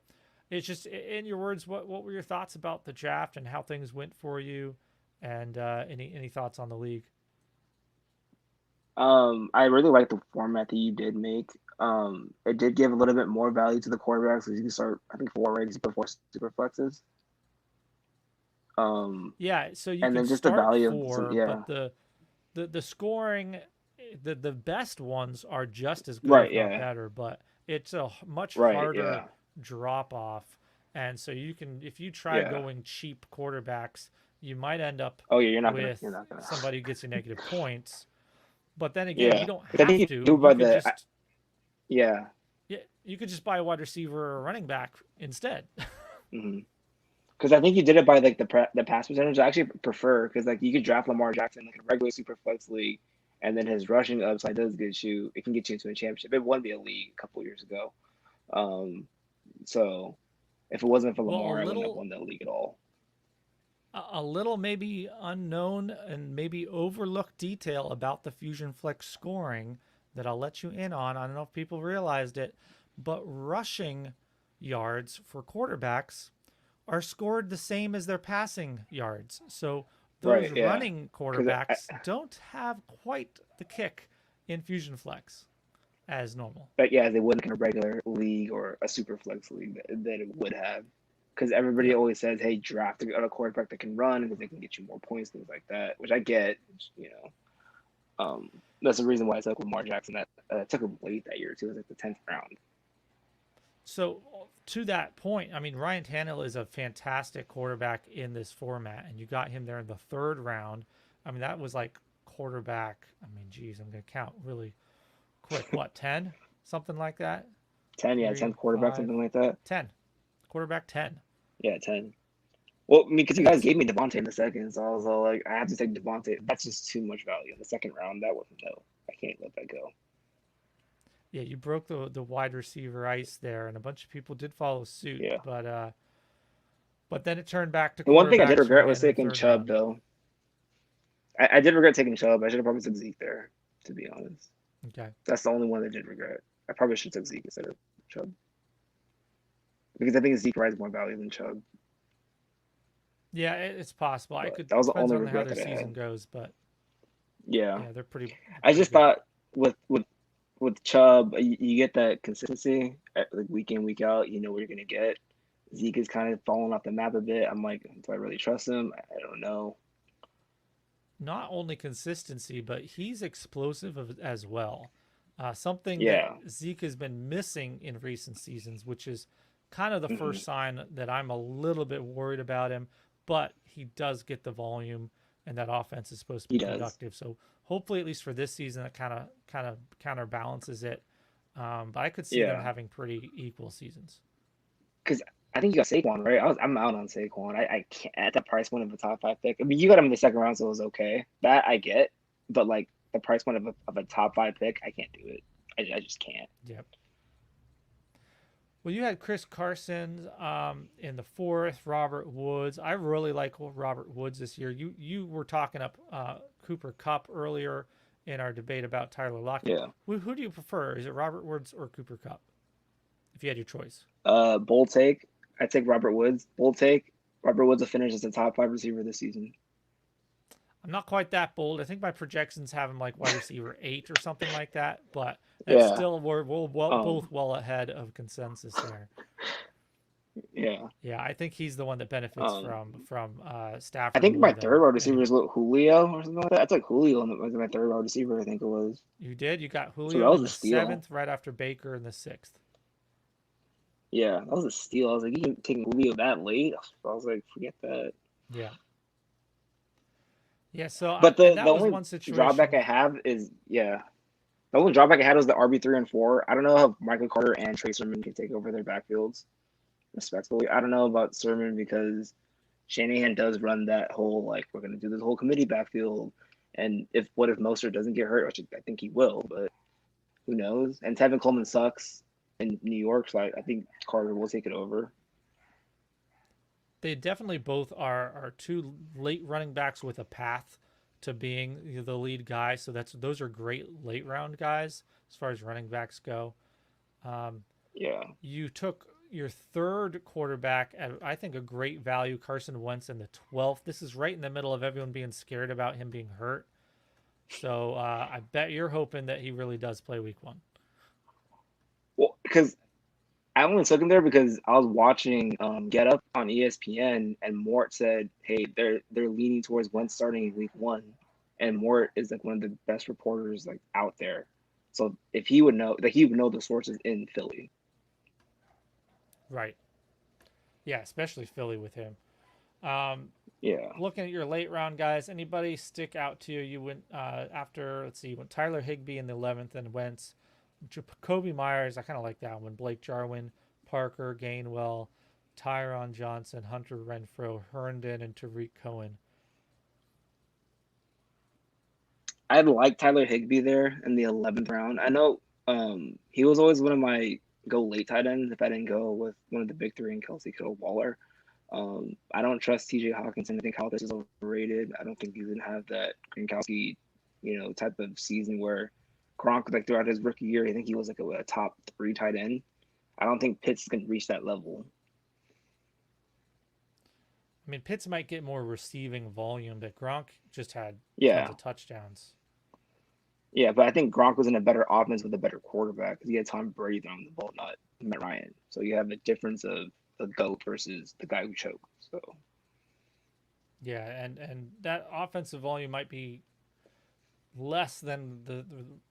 [SPEAKER 1] it's just, in your words, what were your thoughts about the draft and how things went for you, and any thoughts on the league?
[SPEAKER 2] I really like the format that you did make. It did give a little bit more value to the quarterbacks because you can start, I think, 4 ratings before super flexes.
[SPEAKER 1] Yeah, so you
[SPEAKER 2] And
[SPEAKER 1] can
[SPEAKER 2] then just the
[SPEAKER 1] start
[SPEAKER 2] value of some,
[SPEAKER 1] four,
[SPEAKER 2] yeah.
[SPEAKER 1] but the scoring, the best ones are just as good,
[SPEAKER 2] Right,
[SPEAKER 1] if not
[SPEAKER 2] yeah.
[SPEAKER 1] better. But it's a much
[SPEAKER 2] Right,
[SPEAKER 1] harder
[SPEAKER 2] yeah.
[SPEAKER 1] drop off, and so you can, if you try
[SPEAKER 2] Yeah.
[SPEAKER 1] going cheap quarterbacks, you might end up
[SPEAKER 2] Oh yeah, you're
[SPEAKER 1] with
[SPEAKER 2] not gonna.
[SPEAKER 1] somebody who gets you negative points. But then again, you
[SPEAKER 2] Yeah.
[SPEAKER 1] don't
[SPEAKER 2] 'Cause I think
[SPEAKER 1] have
[SPEAKER 2] you
[SPEAKER 1] to.
[SPEAKER 2] do it
[SPEAKER 1] You
[SPEAKER 2] by
[SPEAKER 1] could
[SPEAKER 2] the
[SPEAKER 1] just,
[SPEAKER 2] yeah.
[SPEAKER 1] yeah, you could just buy a wide receiver or a running back instead.
[SPEAKER 2] Hmm. Because I think you did it by like the pass percentage. I actually prefer because like you could draft Lamar Jackson like in a regular super flex league, and then his rushing upside does get you. It can get you into a championship. It won me a league a couple years ago. Um, so if it wasn't for
[SPEAKER 1] Well,
[SPEAKER 2] Lamar, I wouldn't have won that league at all.
[SPEAKER 1] a little maybe unknown and maybe overlooked detail about the FusionFlex scoring that I'll let you in on. I don't know if people realized it, but rushing yards for quarterbacks are scored the same as their passing yards. So those
[SPEAKER 2] Right? Yeah.
[SPEAKER 1] running
[SPEAKER 2] Because
[SPEAKER 1] quarterbacks don't have quite the kick in FusionFlex as normal.
[SPEAKER 2] but yeah, they wouldn't in a regular league or a super flex league that it would have. Because everybody
[SPEAKER 1] Yep.
[SPEAKER 2] always says, "Hey, draft a quarterback that can run because they can get you more points, things like that." Which I get, you know. That's the reason why I took Lamar Jackson. That took him late that year too. It was like the 10th round.
[SPEAKER 1] So to that point, I mean Ryan Tannehill is a fantastic quarterback in this format, and you got him there in the third round. I mean that was like quarterback. I mean, geez, I'm gonna count really quick. What 10, something like that?
[SPEAKER 2] 10, yeah,
[SPEAKER 1] Three,
[SPEAKER 2] 10th quarterback,
[SPEAKER 1] five,
[SPEAKER 2] something like that.
[SPEAKER 1] 10. Quarterback 10.
[SPEAKER 2] Yeah, 10. Well, I mean, because you guys
[SPEAKER 1] That's
[SPEAKER 2] gave me Devontae in the second, so I was all like, I have to take Devontae. That's just too much value in the second round. That wasn't no. I can't let that go.
[SPEAKER 1] yeah. You broke the wide receiver ice there, and a bunch of people did follow suit,
[SPEAKER 2] Yeah.
[SPEAKER 1] but then it turned back to
[SPEAKER 2] The one thing I did
[SPEAKER 1] quarterbacks for
[SPEAKER 2] regret
[SPEAKER 1] me
[SPEAKER 2] was
[SPEAKER 1] in the
[SPEAKER 2] taking
[SPEAKER 1] third
[SPEAKER 2] Chubb,
[SPEAKER 1] round.
[SPEAKER 2] though. I did regret taking Chubb. I should have probably took Zeke there, to be honest.
[SPEAKER 1] Okay.
[SPEAKER 2] That's the only one I did regret. I probably should have took Zeke instead of Chubb because I think Zeke provides more value than Chubb.
[SPEAKER 1] Yeah, it's possible. I
[SPEAKER 2] But
[SPEAKER 1] could
[SPEAKER 2] that was the
[SPEAKER 1] depends
[SPEAKER 2] only
[SPEAKER 1] on how
[SPEAKER 2] regret
[SPEAKER 1] their
[SPEAKER 2] that I
[SPEAKER 1] season
[SPEAKER 2] had.
[SPEAKER 1] goes, but
[SPEAKER 2] Yeah.
[SPEAKER 1] yeah, they're
[SPEAKER 2] I
[SPEAKER 1] pretty
[SPEAKER 2] just
[SPEAKER 1] good.
[SPEAKER 2] thought with Chubb, you get that consistency like week in week out. You know what you're gonna get. Zeke is kind of falling off the map a bit. I'm like, do I really trust him? I don't know.
[SPEAKER 1] Not only consistency, but he's explosive as well. Something that
[SPEAKER 2] Yeah.
[SPEAKER 1] Zeke has been missing in recent seasons, which is kind of the
[SPEAKER 2] Hmm.
[SPEAKER 1] first sign that I'm a little bit worried about him. But he does get the volume, and that offense is supposed to
[SPEAKER 2] He
[SPEAKER 1] be
[SPEAKER 2] does.
[SPEAKER 1] productive. So hopefully, at least for this season, that kind of counterbalances it. But I could see them
[SPEAKER 2] Yeah.
[SPEAKER 1] having pretty equal seasons.
[SPEAKER 2] Because I think you got Saquon, right? I'm out on Saquon. I can't at the price point of a top five pick. I mean, you got him in the second round, so it was okay. That I get, but like the price point of a top five pick, I can't do it. I just can't.
[SPEAKER 1] Yep. Well, you had Chris Carson in the fourth, Robert Woods. I really like Robert Woods this year. You were talking up Cooper Cup earlier in our debate about Tyler Lockett.
[SPEAKER 2] Yeah.
[SPEAKER 1] Who do you prefer? Is it Robert Woods or Cooper Cup? If you had your choice,
[SPEAKER 2] Bold take. I take Robert Woods. Bold take. Robert Woods will finish as a top five receiver this season.
[SPEAKER 1] I'm not quite that bold. I think my projections have him like wide receiver 8 or something like that, but that's
[SPEAKER 2] Yeah.
[SPEAKER 1] still we're
[SPEAKER 2] Um.
[SPEAKER 1] both well ahead of consensus there.
[SPEAKER 2] Yeah.
[SPEAKER 1] Yeah, I think he's the one that benefits
[SPEAKER 2] Um.
[SPEAKER 1] from
[SPEAKER 2] I
[SPEAKER 1] Stafford
[SPEAKER 2] think my
[SPEAKER 1] more
[SPEAKER 2] third
[SPEAKER 1] than
[SPEAKER 2] wide receiver
[SPEAKER 1] anyone.
[SPEAKER 2] is Julio or something like that. I took Julio as my third wide receiver. I think it was.
[SPEAKER 1] You did. You got
[SPEAKER 2] So that
[SPEAKER 1] Julio
[SPEAKER 2] was
[SPEAKER 1] in
[SPEAKER 2] a
[SPEAKER 1] the
[SPEAKER 2] steal.
[SPEAKER 1] seventh, right after Baker in the sixth.
[SPEAKER 2] Yeah, that was a steal. I was like, you can take Julio that late. I was like, forget that.
[SPEAKER 1] Yeah, yeah. So
[SPEAKER 2] But
[SPEAKER 1] and
[SPEAKER 2] the
[SPEAKER 1] that was
[SPEAKER 2] only
[SPEAKER 1] one
[SPEAKER 2] drawback
[SPEAKER 1] situation.
[SPEAKER 2] I have is yeah, the only drawback I had was the RB3 and 4. I don't know how Michael Carter and Trey Sermon can take over their backfields respectfully. I don't know about Sermon because Shanahan does run that whole like we're gonna do this whole committee backfield, and if what if Mostert doesn't get hurt, which I think he will, but who knows? And Tevin Coleman sucks in New York, so I think Carter will take it over.
[SPEAKER 1] They definitely both are two late running backs with a path to being the lead guy. So those are great late round guys as far as running backs go. Um,
[SPEAKER 2] Yeah,
[SPEAKER 1] you took your third quarterback at I think a great value, Carson Wentz in the 12th. This is right in the middle of everyone being scared about him being hurt. So I bet you're hoping that he really does play week one.
[SPEAKER 2] well, because I only took him there because I was watching Get Up on ESPN, and Mort said, "Hey, they're leaning towards Wentz starting in week 1," and Mort is like one of the best reporters like out there. So if he would know, like he would know the sources in Philly.
[SPEAKER 1] Right. Yeah, especially Philly with him. Um,
[SPEAKER 2] Yeah,
[SPEAKER 1] Looking at your late round guys, anybody stick out to you? You went after, let's see, you went Tyler Higbee in the 11th and Wentz. Jacoby Myers, I kind of like that one. Blake Jarwin, Parker, Gainwell, Tyron Johnson, Hunter Renfro, Herndon, and Tariq Cohen.
[SPEAKER 2] I'd like Tyler Higbee there in the 11th round. I know he was always one of my go late tight ends if I didn't go with one of the big three in Kelsey Kittle Waller. I don't trust TJ Hawkinson. I think Hawkins is overrated. I don't think he's gonna have that Gronkowski, type of season where Gronk like throughout his rookie year, I think he was like a top 3 tight end. I don't think Pitts can reach that level.
[SPEAKER 1] I mean, Pitts might get more receiving volume, but Gronk just had tons
[SPEAKER 2] Yeah,
[SPEAKER 1] of touchdowns.
[SPEAKER 2] yeah, but I think Gronk was in a better offense with a better quarterback because he had Tom Brady throwing the ball, not Matt Ryan. So you have a difference of the GOAT versus the guy who choked. So
[SPEAKER 1] Yeah, and that offensive volume might be less than the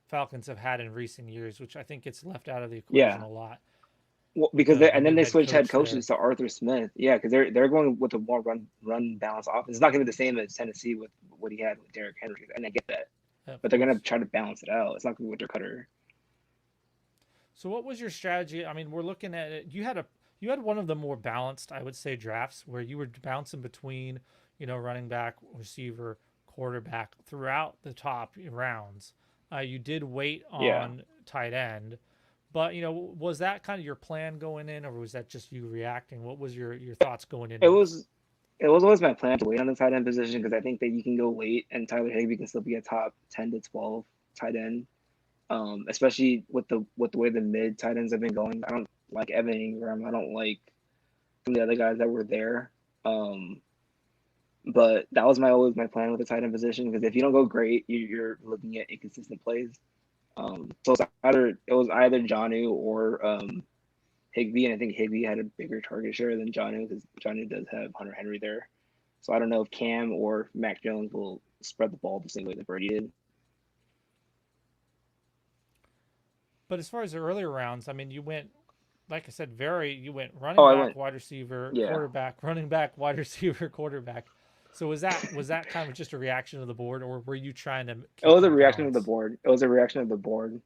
[SPEAKER 1] Falcons have had in recent years, which I think gets left out of the equation
[SPEAKER 2] yeah,
[SPEAKER 1] a lot
[SPEAKER 2] well,
[SPEAKER 1] with
[SPEAKER 2] because
[SPEAKER 1] the
[SPEAKER 2] and then
[SPEAKER 1] new
[SPEAKER 2] they
[SPEAKER 1] head
[SPEAKER 2] switched head
[SPEAKER 1] coach
[SPEAKER 2] coaches
[SPEAKER 1] there.
[SPEAKER 2] to Arthur Smith. Yeah, because they're going with a more run balance offense. It's not going to be the same as Tennessee with what he had with Derrick Henry, and I get that.
[SPEAKER 1] Of
[SPEAKER 2] But they're going to
[SPEAKER 1] course.
[SPEAKER 2] try to balance it out. It's not going to be with their cutter.
[SPEAKER 1] So what was your strategy? I mean, we're looking at it. You had one of the more balanced, I would say, drafts where you were bouncing between, running back, receiver, quarterback throughout the top rounds. You did wait
[SPEAKER 2] Yeah,
[SPEAKER 1] on tight end, but was that kind of your plan going in, or was that just you reacting? What was your thoughts going
[SPEAKER 2] it
[SPEAKER 1] into it?
[SPEAKER 2] was it was always my plan to wait on the tight end position because I think that you can go late and Tyler Higbee can still be a top 10 to 12 tight end. Especially with the way the mid tight ends have been going. I don't like Evan Ingram. I don't like some of the other guys that were there. Um, but that was my always my plan with the tight end position because if you don't go great, you're looking at inconsistent plays. So it was either Johnu or Higby, and I think Higby had a bigger target share than Johnu because Johnu does have Hunter Henry there. So I don't know if Cam or Mac Jones will spread the ball the same way that Brady did.
[SPEAKER 1] But as far as the earlier rounds, I mean, you went, like I said, you went
[SPEAKER 2] Oh,
[SPEAKER 1] running
[SPEAKER 2] I
[SPEAKER 1] back,
[SPEAKER 2] went,
[SPEAKER 1] wide receiver,
[SPEAKER 2] yeah.
[SPEAKER 1] quarterback, running back, wide receiver, quarterback. So was that kind of just a reaction of the board, or were you trying to
[SPEAKER 2] It
[SPEAKER 1] keep
[SPEAKER 2] was a
[SPEAKER 1] that
[SPEAKER 2] reaction of the
[SPEAKER 1] balance?
[SPEAKER 2] board. It was a reaction of the board.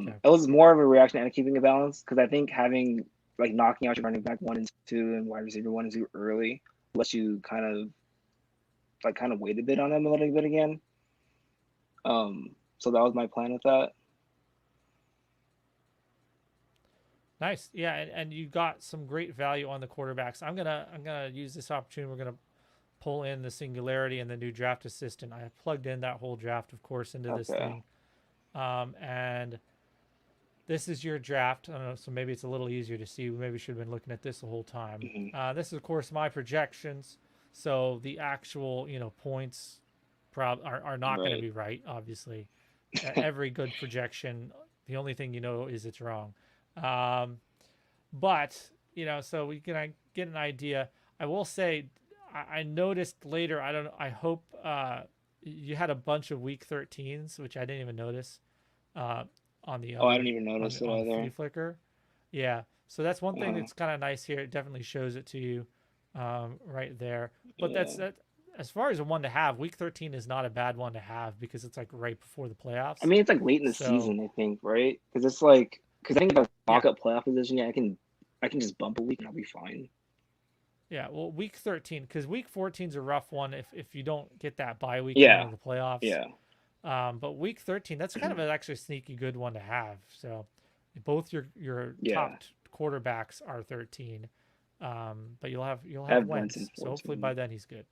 [SPEAKER 1] Okay.
[SPEAKER 2] It was more of a reaction and keeping a balance because I think having like knocking out your running back 1 and 2 and wide receiver 1 and 2 early lets you kind of wait a bit on them a little bit again. So that was my plan with that.
[SPEAKER 1] Nice. Yeah, and you got some great value on the quarterbacks. I'm gonna use this opportunity. We're gonna pull in the Singularity and the new draft assistant. I have plugged in that whole draft, of course, into this
[SPEAKER 2] Okay.
[SPEAKER 1] thing. And this is your draft. I don't know, so maybe it's a little easier to see. We maybe should have been looking at this the whole time.
[SPEAKER 2] Hmm.
[SPEAKER 1] This is, of course, my projections. So the actual, points are not going to
[SPEAKER 2] Right.
[SPEAKER 1] be right, obviously. Every good projection, the only thing you know is it's wrong. Um, but, so we can get an idea. I will say, I noticed later, I don't know, I hope you had a bunch of week 13s, which I didn't even notice uh, on the
[SPEAKER 2] Oh, I didn't
[SPEAKER 1] other
[SPEAKER 2] even notice it
[SPEAKER 1] on the flea
[SPEAKER 2] either.
[SPEAKER 1] flicker. Yeah, so that's one thing
[SPEAKER 2] Uh-huh.
[SPEAKER 1] that's kind of nice here. It definitely shows it to you right there. But
[SPEAKER 2] Yeah.
[SPEAKER 1] that as far as a one to have. Week 13 is not a bad one to have because it's like right before the
[SPEAKER 2] I
[SPEAKER 1] playoffs.
[SPEAKER 2] mean, it's like late in the
[SPEAKER 1] So
[SPEAKER 2] season, I think, right? Because it's like because I think if I
[SPEAKER 1] yeah,
[SPEAKER 2] lock up playoff position, yeah, I can just bump a week and I'll be fine.
[SPEAKER 1] yeah. Well, week 13 because week 14 is a rough one if you don't get that bye week going
[SPEAKER 2] Yeah.
[SPEAKER 1] into the playoffs.
[SPEAKER 2] Yeah.
[SPEAKER 1] But week 13, that's kind of an actually sneaky good one to have. So both your
[SPEAKER 2] Yeah.
[SPEAKER 1] top quarterbacks are 13, but you'll
[SPEAKER 2] I
[SPEAKER 1] have
[SPEAKER 2] have Brenton
[SPEAKER 1] Wentz. So hopefully
[SPEAKER 2] 14.
[SPEAKER 1] by then he's good.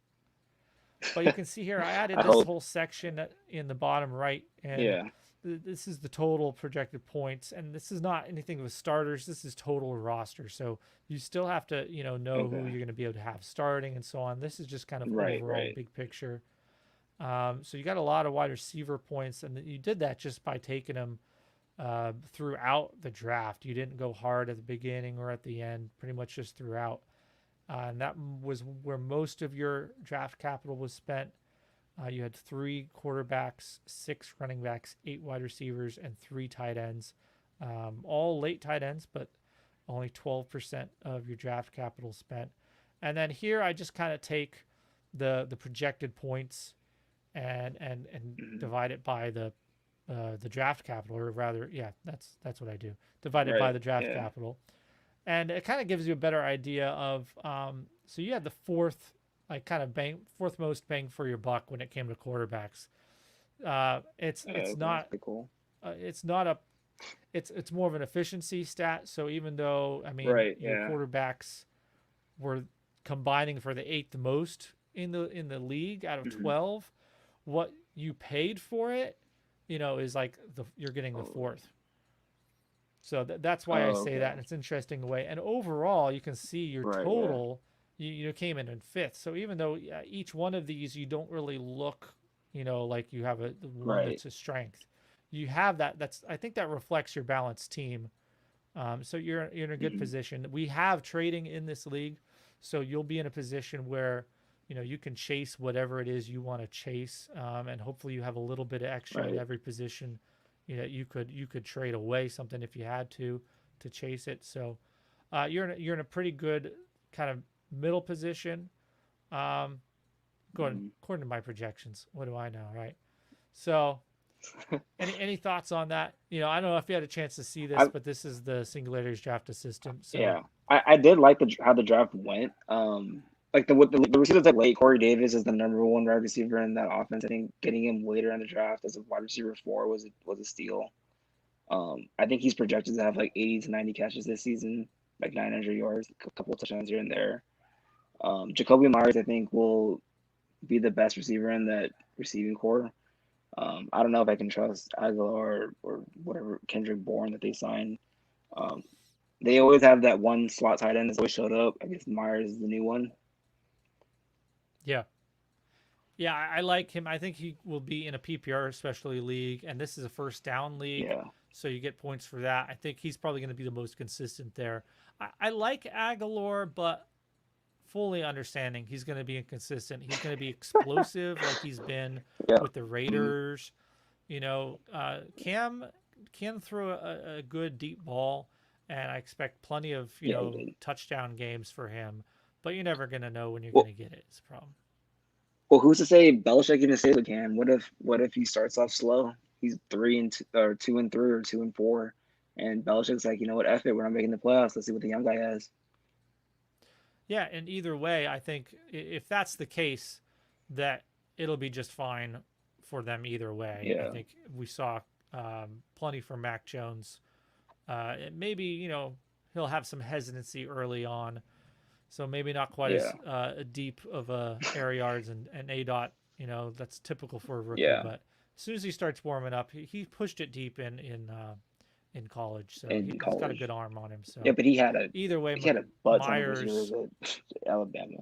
[SPEAKER 1] But you can see here I added
[SPEAKER 2] I
[SPEAKER 1] this
[SPEAKER 2] hope.
[SPEAKER 1] whole section in the bottom right, and
[SPEAKER 2] Yeah.
[SPEAKER 1] this is the total projected points, and this is not anything with starters. This is total roster. So you still have to know who
[SPEAKER 2] Okay.
[SPEAKER 1] you're going to be able to have starting and so on. This is just kind of
[SPEAKER 2] Right.
[SPEAKER 1] overall
[SPEAKER 2] Right.
[SPEAKER 1] big picture. So you got a lot of wide receiver points, and you did that just by taking them throughout the draft. You didn't go hard at the beginning or at the end, pretty much just throughout. And that was where most of your draft capital was spent. You had 3 quarterbacks, 6 running backs, 8 wide receivers, and 3 tight ends. All late tight ends, but only 12% of your draft capital spent. And then here I just kind of take the projected points and
[SPEAKER 2] Mhm.
[SPEAKER 1] divide it by the draft capital, or rather, yeah, that's what I do. Divide it by
[SPEAKER 2] Right.
[SPEAKER 1] the draft
[SPEAKER 2] Yeah.
[SPEAKER 1] capital, and it kind of gives you a better idea of. So you had the fourth, like kind of fourth most bang for your buck when it came to quarterbacks. It's
[SPEAKER 2] Okay, that's
[SPEAKER 1] not
[SPEAKER 2] pretty cool.
[SPEAKER 1] it's not a it's more of an efficiency stat. So even though I mean
[SPEAKER 2] Right.
[SPEAKER 1] your
[SPEAKER 2] Yeah.
[SPEAKER 1] quarterbacks were combining for the eighth most in the league out of
[SPEAKER 2] Hmm.
[SPEAKER 1] 12, what you paid for it, is like you're getting the
[SPEAKER 2] Oh.
[SPEAKER 1] fourth. So that's why I
[SPEAKER 2] Oh.
[SPEAKER 1] say that,
[SPEAKER 2] Okay.
[SPEAKER 1] and it's an interesting way. And overall, you can see your
[SPEAKER 2] Right. Yeah.
[SPEAKER 1] total. You came in fifth. So even though each one of these you don't really look, like you have the one
[SPEAKER 2] Right.
[SPEAKER 1] that's a strength, you have that. That's I think that reflects your balanced team. So you're in a good
[SPEAKER 2] Hmm.
[SPEAKER 1] position. We have trading in this league, so you'll be in a position where you can chase whatever it is you want to chase, and hopefully you have a little bit of extra at
[SPEAKER 2] Right.
[SPEAKER 1] every position. You could trade away something if you had to chase it. So you're in a pretty good kind of middle position. Um, going
[SPEAKER 2] Hmm.
[SPEAKER 1] according to my projections. What do I know, right? So any thoughts on that? I don't know if you had a chance to see this,
[SPEAKER 2] I
[SPEAKER 1] but this is the Singularity's draft assistant. So
[SPEAKER 2] Yeah. I did like how the draft went. Like the receivers like late. Corey Davis is the number one wide receiver in that offense. I think getting him later in the draft as a wide receiver 4 was a steal. I think he's projected to have like 80 to 90 catches this season, like 900 yards, a couple of touchdowns here and there. Jacoby Myers, I think, will be the best receiver in that receiving core. I don't know if I can trust Aguilar or whatever Kendrick Bourne that they signed. Um, they always have that one slot tight end that's always showed up. I guess Myers is the new one.
[SPEAKER 1] yeah, yeah, I like him. I think he will be in a PPR especially league, and this is a first down league,
[SPEAKER 2] Yeah,
[SPEAKER 1] so you get points for that. I think he's probably going to be the most consistent there. I like Aguilar, but fully understanding he's going to be inconsistent. He's going to be explosive like he's been
[SPEAKER 2] yeah,
[SPEAKER 1] with the
[SPEAKER 2] mhm,
[SPEAKER 1] Raiders. Cam can throw a good deep ball, and I expect plenty of
[SPEAKER 2] yeah. He did.
[SPEAKER 1] touchdown games for him. But you're never going to know when you're going
[SPEAKER 2] Well,
[SPEAKER 1] to get it. It's a problem.
[SPEAKER 2] well, who's to say Belichick even stays with Cam? What if he starts off slow? He's 3-2 or 2-3 or 2-4, and Belichick's like, you know what, F it, we're not making the playoffs. Let's see what the young guy has.
[SPEAKER 1] Yeah, and either way, I think if that's the case, that it'll be just fine for them either way. I
[SPEAKER 2] Yeah,
[SPEAKER 1] think we saw plenty from Mac Jones. Maybe he'll have some hesitancy early on, so maybe not quite
[SPEAKER 2] yeah,
[SPEAKER 1] as deep of air yards and a dot. That's typical for a rookie.
[SPEAKER 2] yeah.
[SPEAKER 1] But as soon as he starts warming up, he pushed it deep in college, so
[SPEAKER 2] In
[SPEAKER 1] he's got a
[SPEAKER 2] college.
[SPEAKER 1] good arm on him.
[SPEAKER 2] Yeah,
[SPEAKER 1] So
[SPEAKER 2] but
[SPEAKER 1] either way,
[SPEAKER 2] he had a butt ton of receivers
[SPEAKER 1] Myers.
[SPEAKER 2] at Alabama.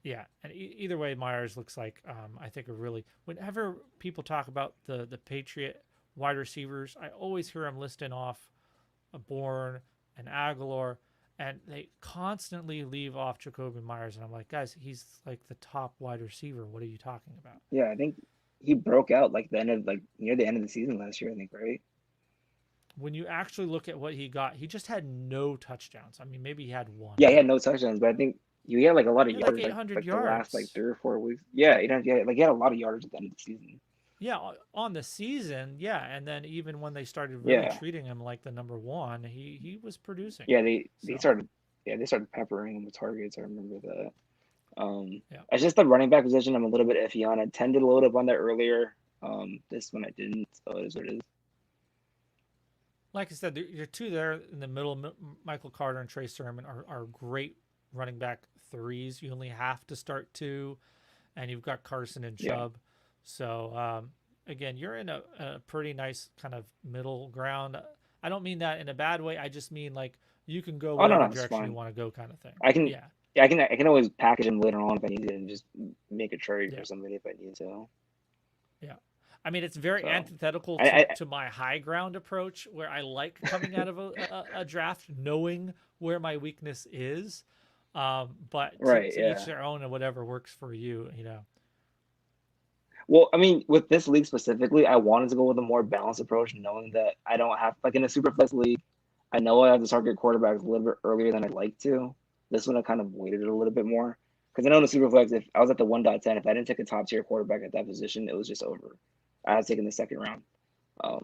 [SPEAKER 1] Yeah, and either way, Myers looks like I think a really. Whenever people talk about the Patriot wide receivers, I always hear them listing off a Bourne and Aguilar, and they constantly leave off Jacoby Myers, and I'm like, guys, he's like the top wide receiver. What are you talking about?
[SPEAKER 2] Yeah, I think he broke out like the end of like near the end of the season last year. I think, right?
[SPEAKER 1] When you actually look at what he got, he just had no touchdowns. I mean, maybe he had one.
[SPEAKER 2] Yeah, he had no touchdowns, but I think he had like a lot of
[SPEAKER 1] He had like
[SPEAKER 2] yards,
[SPEAKER 1] 800
[SPEAKER 2] like the last like
[SPEAKER 1] yards.
[SPEAKER 2] 3 or 4 weeks. Yeah, he had a lot of yards at the end of the season.
[SPEAKER 1] Yeah, on the season, yeah, and then even when they started really
[SPEAKER 2] Yeah,
[SPEAKER 1] treating him like the number one, he was producing.
[SPEAKER 2] yeah, they
[SPEAKER 1] So
[SPEAKER 2] started they started peppering him with targets. I remember that. Um,
[SPEAKER 1] yeah,
[SPEAKER 2] it's just the running back position. I'm a little bit iffy on. I tended to load up on that earlier. This one I didn't. So it is what it is.
[SPEAKER 1] like I said, your two there in the middle, Michael Carter and Trey Sermon are great running back threes. You only have to start two, and you've got Carson and
[SPEAKER 2] Yeah.
[SPEAKER 1] Chubb. So again, you're in a pretty nice kind of middle ground. I don't mean that in a bad way. I just mean like you can go
[SPEAKER 2] Oh no,
[SPEAKER 1] whatever
[SPEAKER 2] it's
[SPEAKER 1] direction you
[SPEAKER 2] fine.
[SPEAKER 1] want to go, kind of thing.
[SPEAKER 2] I can
[SPEAKER 1] Yeah,
[SPEAKER 2] yeah, I can always package him later on if I need to and just make a trade for
[SPEAKER 1] yeah,
[SPEAKER 2] somebody if I need to.
[SPEAKER 1] yeah. I mean, it's very
[SPEAKER 2] So
[SPEAKER 1] antithetical
[SPEAKER 2] I
[SPEAKER 1] to my high ground approach, where I like coming out of a draft knowing where my weakness is. But
[SPEAKER 2] right,
[SPEAKER 1] to each
[SPEAKER 2] yeah.
[SPEAKER 1] their own, and whatever works for you, you know.
[SPEAKER 2] Well, I mean, with this league specifically, I wanted to go with a more balanced approach, knowing that I don't have like in a superflex league, I know I have to target quarterbacks a little bit earlier than I'd like to. This one I kind of waited a little bit more because I know in the superflex, if I was at the 1.10, if I didn't take a top tier quarterback at that position, it was just over. I had taken the second round. Um,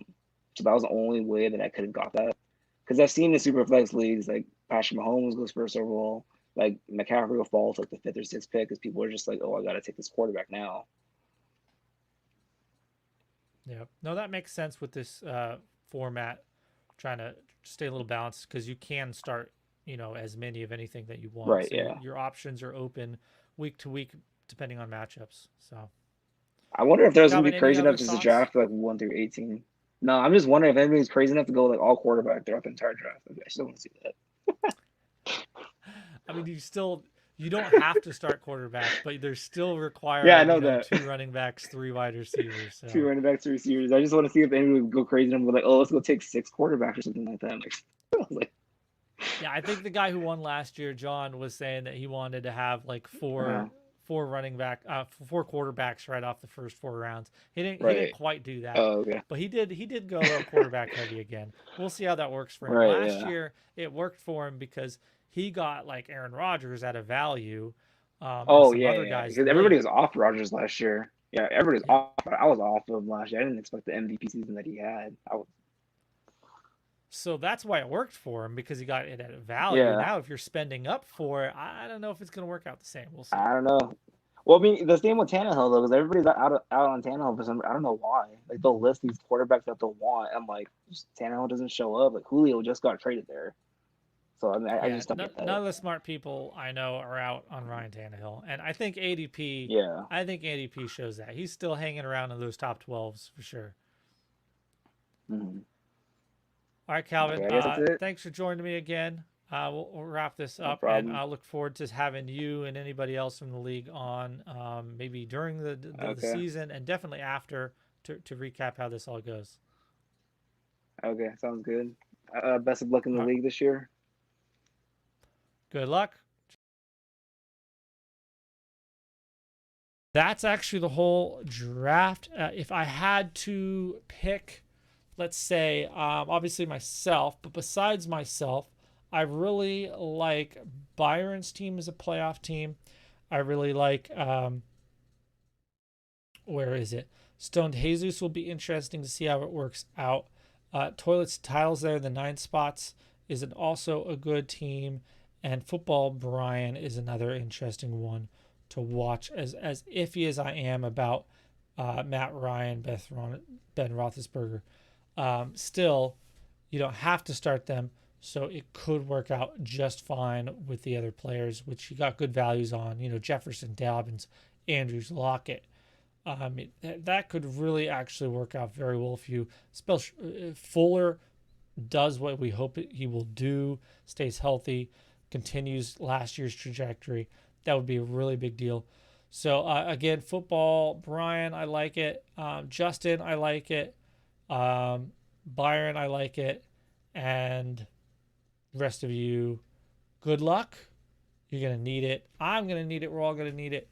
[SPEAKER 2] so that was the only way that I could have got that. Because I've seen the superflex leagues like Patrick Mahomes goes first overall, like McCaffrey will fall to like the fifth or sixth pick because people are just like, oh, I got to take this quarterback now.
[SPEAKER 1] Yeah. No, that makes sense with this format, trying to stay a little balanced because you can start, you know, as many of anything that you want.
[SPEAKER 2] Right,
[SPEAKER 1] So
[SPEAKER 2] yeah.
[SPEAKER 1] your options are open week to week depending on matchups. So,
[SPEAKER 2] I wonder if there's gonna
[SPEAKER 1] Calvin,
[SPEAKER 2] be
[SPEAKER 1] any
[SPEAKER 2] crazy
[SPEAKER 1] other
[SPEAKER 2] enough just to
[SPEAKER 1] thoughts?
[SPEAKER 2] draft like 1 through 18. No, I'm just wondering if anybody's crazy enough to go like all quarterback throughout the entire draft. I still want to see that.
[SPEAKER 1] I mean, you don't have to start quarterback, but they're still
[SPEAKER 2] Yeah, I
[SPEAKER 1] required, you
[SPEAKER 2] know
[SPEAKER 1] know,
[SPEAKER 2] that.
[SPEAKER 1] two running backs, three wide receivers.
[SPEAKER 2] Two
[SPEAKER 1] So
[SPEAKER 2] running backs, two receivers. I just want to see if anybody would go crazy and be like, oh, let's go take six quarterbacks or something like that. Like, I was like,
[SPEAKER 1] yeah, I think the guy who won last year, John, was saying that he wanted to have like
[SPEAKER 2] uh,
[SPEAKER 1] four quarterbacks right off the first 4 rounds. He didn't
[SPEAKER 2] right.
[SPEAKER 1] quite do that,
[SPEAKER 2] Oh, okay.
[SPEAKER 1] but he did go a little quarterback heavy again. We'll see how that works for him.
[SPEAKER 2] Right,
[SPEAKER 1] Last
[SPEAKER 2] yeah.
[SPEAKER 1] year it worked for him because he got like Aaron Rodgers at a value, and
[SPEAKER 2] Oh,
[SPEAKER 1] some
[SPEAKER 2] yeah,
[SPEAKER 1] other
[SPEAKER 2] yeah.
[SPEAKER 1] guys
[SPEAKER 2] Because everybody
[SPEAKER 1] late.
[SPEAKER 2] was off Rodgers last year. Yeah, everybody's
[SPEAKER 1] Yeah.
[SPEAKER 2] off. I was off of him last year. I didn't expect the MVP season that he had.
[SPEAKER 1] So that's why it worked for him because he got it at a value.
[SPEAKER 2] Yeah,
[SPEAKER 1] Now, if you're spending up for it, I don't know if it's going to work out the same. We'll see.
[SPEAKER 2] I don't know. Well, I mean, the same with Tannehill though, because everybody's out on Tannehill for some. I don't know why. Like they'll list these quarterbacks that they'll want. I'm like, Tannehill doesn't show up. Like Julio just got traded there, so I mean, I
[SPEAKER 1] Yeah,
[SPEAKER 2] just don't get
[SPEAKER 1] none
[SPEAKER 2] that.
[SPEAKER 1] of the smart people I know are out on Ryan Tannehill, and I think ADP.
[SPEAKER 2] Yeah.
[SPEAKER 1] I think ADP shows that he's still hanging around in those top 12s for sure.
[SPEAKER 2] Mm-hmm.
[SPEAKER 1] All right, Calvin.
[SPEAKER 2] Okay, I guess that's it.
[SPEAKER 1] Thanks for joining me again. We'll wrap this
[SPEAKER 2] No
[SPEAKER 1] up, and
[SPEAKER 2] problem.
[SPEAKER 1] I look forward to having you and anybody else from the league on, maybe during the
[SPEAKER 2] Okay.
[SPEAKER 1] season and definitely after to recap how this all goes.
[SPEAKER 2] Okay, sounds good. Best of luck in the
[SPEAKER 1] All right,
[SPEAKER 2] league this year.
[SPEAKER 1] good luck. That's actually the whole draft. If I had to pick, let's say, obviously myself, but besides myself, I really like Byron's team as a playoff team. I really like, where is it? Stoned Jesus will be interesting to see how it works out. Toilets Tiles there, the 9 spots, is also a good team. And Football Brian is another interesting one to watch, as iffy as I am about Matt Ryan, Ben Roethlisberger. Still, you don't have to start them, so it could work out just fine with the other players, which he got good values on. You know, Jefferson, Dobbins, Andrews, Lockett. That could really actually work out very well if you, especially Fuller does what we hope he will do, stays healthy, continues last year's trajectory. That would be a really big deal. So again, Football Brian, I like it. Justin, I like it. Byron, I like it. And the rest of you, good luck. You're going to need it. I'm going to need it. We're all going to need it.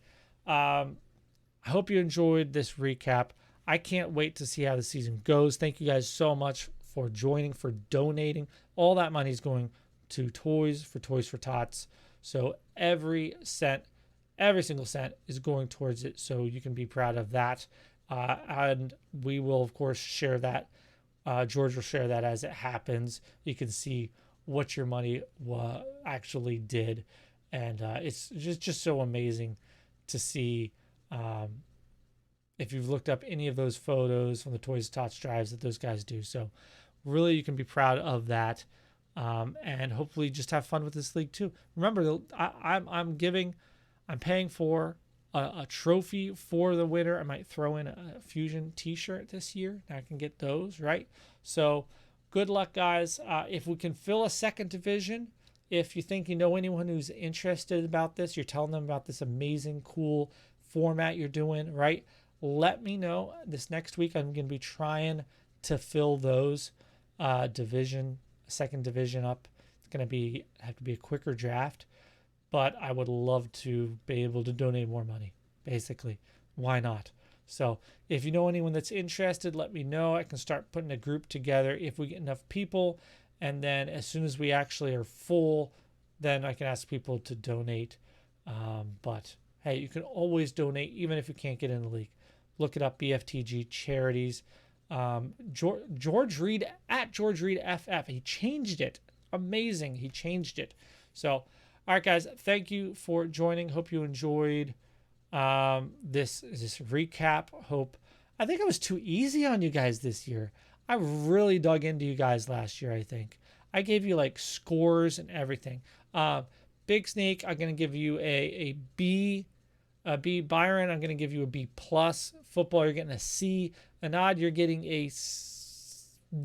[SPEAKER 1] I hope you enjoyed this recap. I can't wait to see how the season goes. Thank you guys so much for joining, for donating. All that money is going to Toys for Tots. So every single cent is going towards it. So you can be proud of that. And we will, of course, share that. George will share that as it happens. You can see what your money actually did. And it's just so amazing to see. If you've looked up any of those photos from the Toys Tots drives that those guys do. So really you can be proud of that. And hopefully just have fun with this league too. Remember, I'm paying for a trophy for the winner. I might throw in a Fusion t-shirt this year. I can get those, right? So good luck, guys. If we can fill a second division, if you think you know anyone who's interested about this, you're telling them about this amazing, cool format you're doing, right? let me know. This next week, I'm going to be trying to fill those second division up. It's going to have to be a quicker draft, but I would love to be able to donate more money. Basically, why not? So if you know anyone that's interested, let me know. I can start putting a group together if we get enough people, and then as soon as we actually are full, then I can ask people to donate. But hey, you can always donate even if you can't get in the league. Look it up, BFTG charities. George Reed at George Reed FF. He changed it. Amazing. He changed it. So, all right, guys. Thank you for joining. Hope you enjoyed this recap. I think I was too easy on you guys this year. I really dug into you guys last year. I think I gave you like scores and everything. Big Snake, I'm gonna give you a B. Byron, I'm gonna give you a B plus. Football, you're getting a C. Anad, you're getting a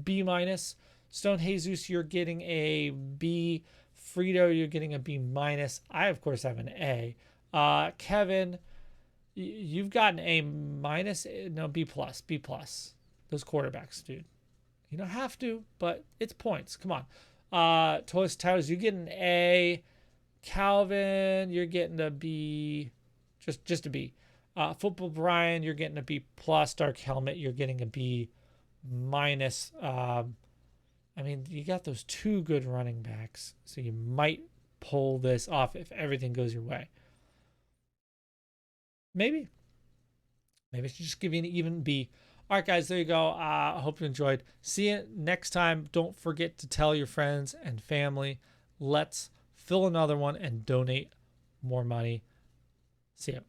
[SPEAKER 1] B minus. Stone Jesus, you're getting a B. Frito, you're getting a B minus. I of course have an A. Kevin, you've got an A minus. No, B plus. B plus. Those quarterbacks, dude. You don't have to, but it's points. Come on. Toast Towers, you get an A. Calvin, you're getting a B. Just a B. Football Brian, you're getting a B plus. Dark Helmet, you're getting a B minus. I mean, you got those two good running backs, so you might pull this off if everything goes your way. Maybe I should just give you an even B. All right, guys, there you go. I hope you enjoyed. See you next time. Don't forget to tell your friends and family. Let's fill another one and donate more money. See ya.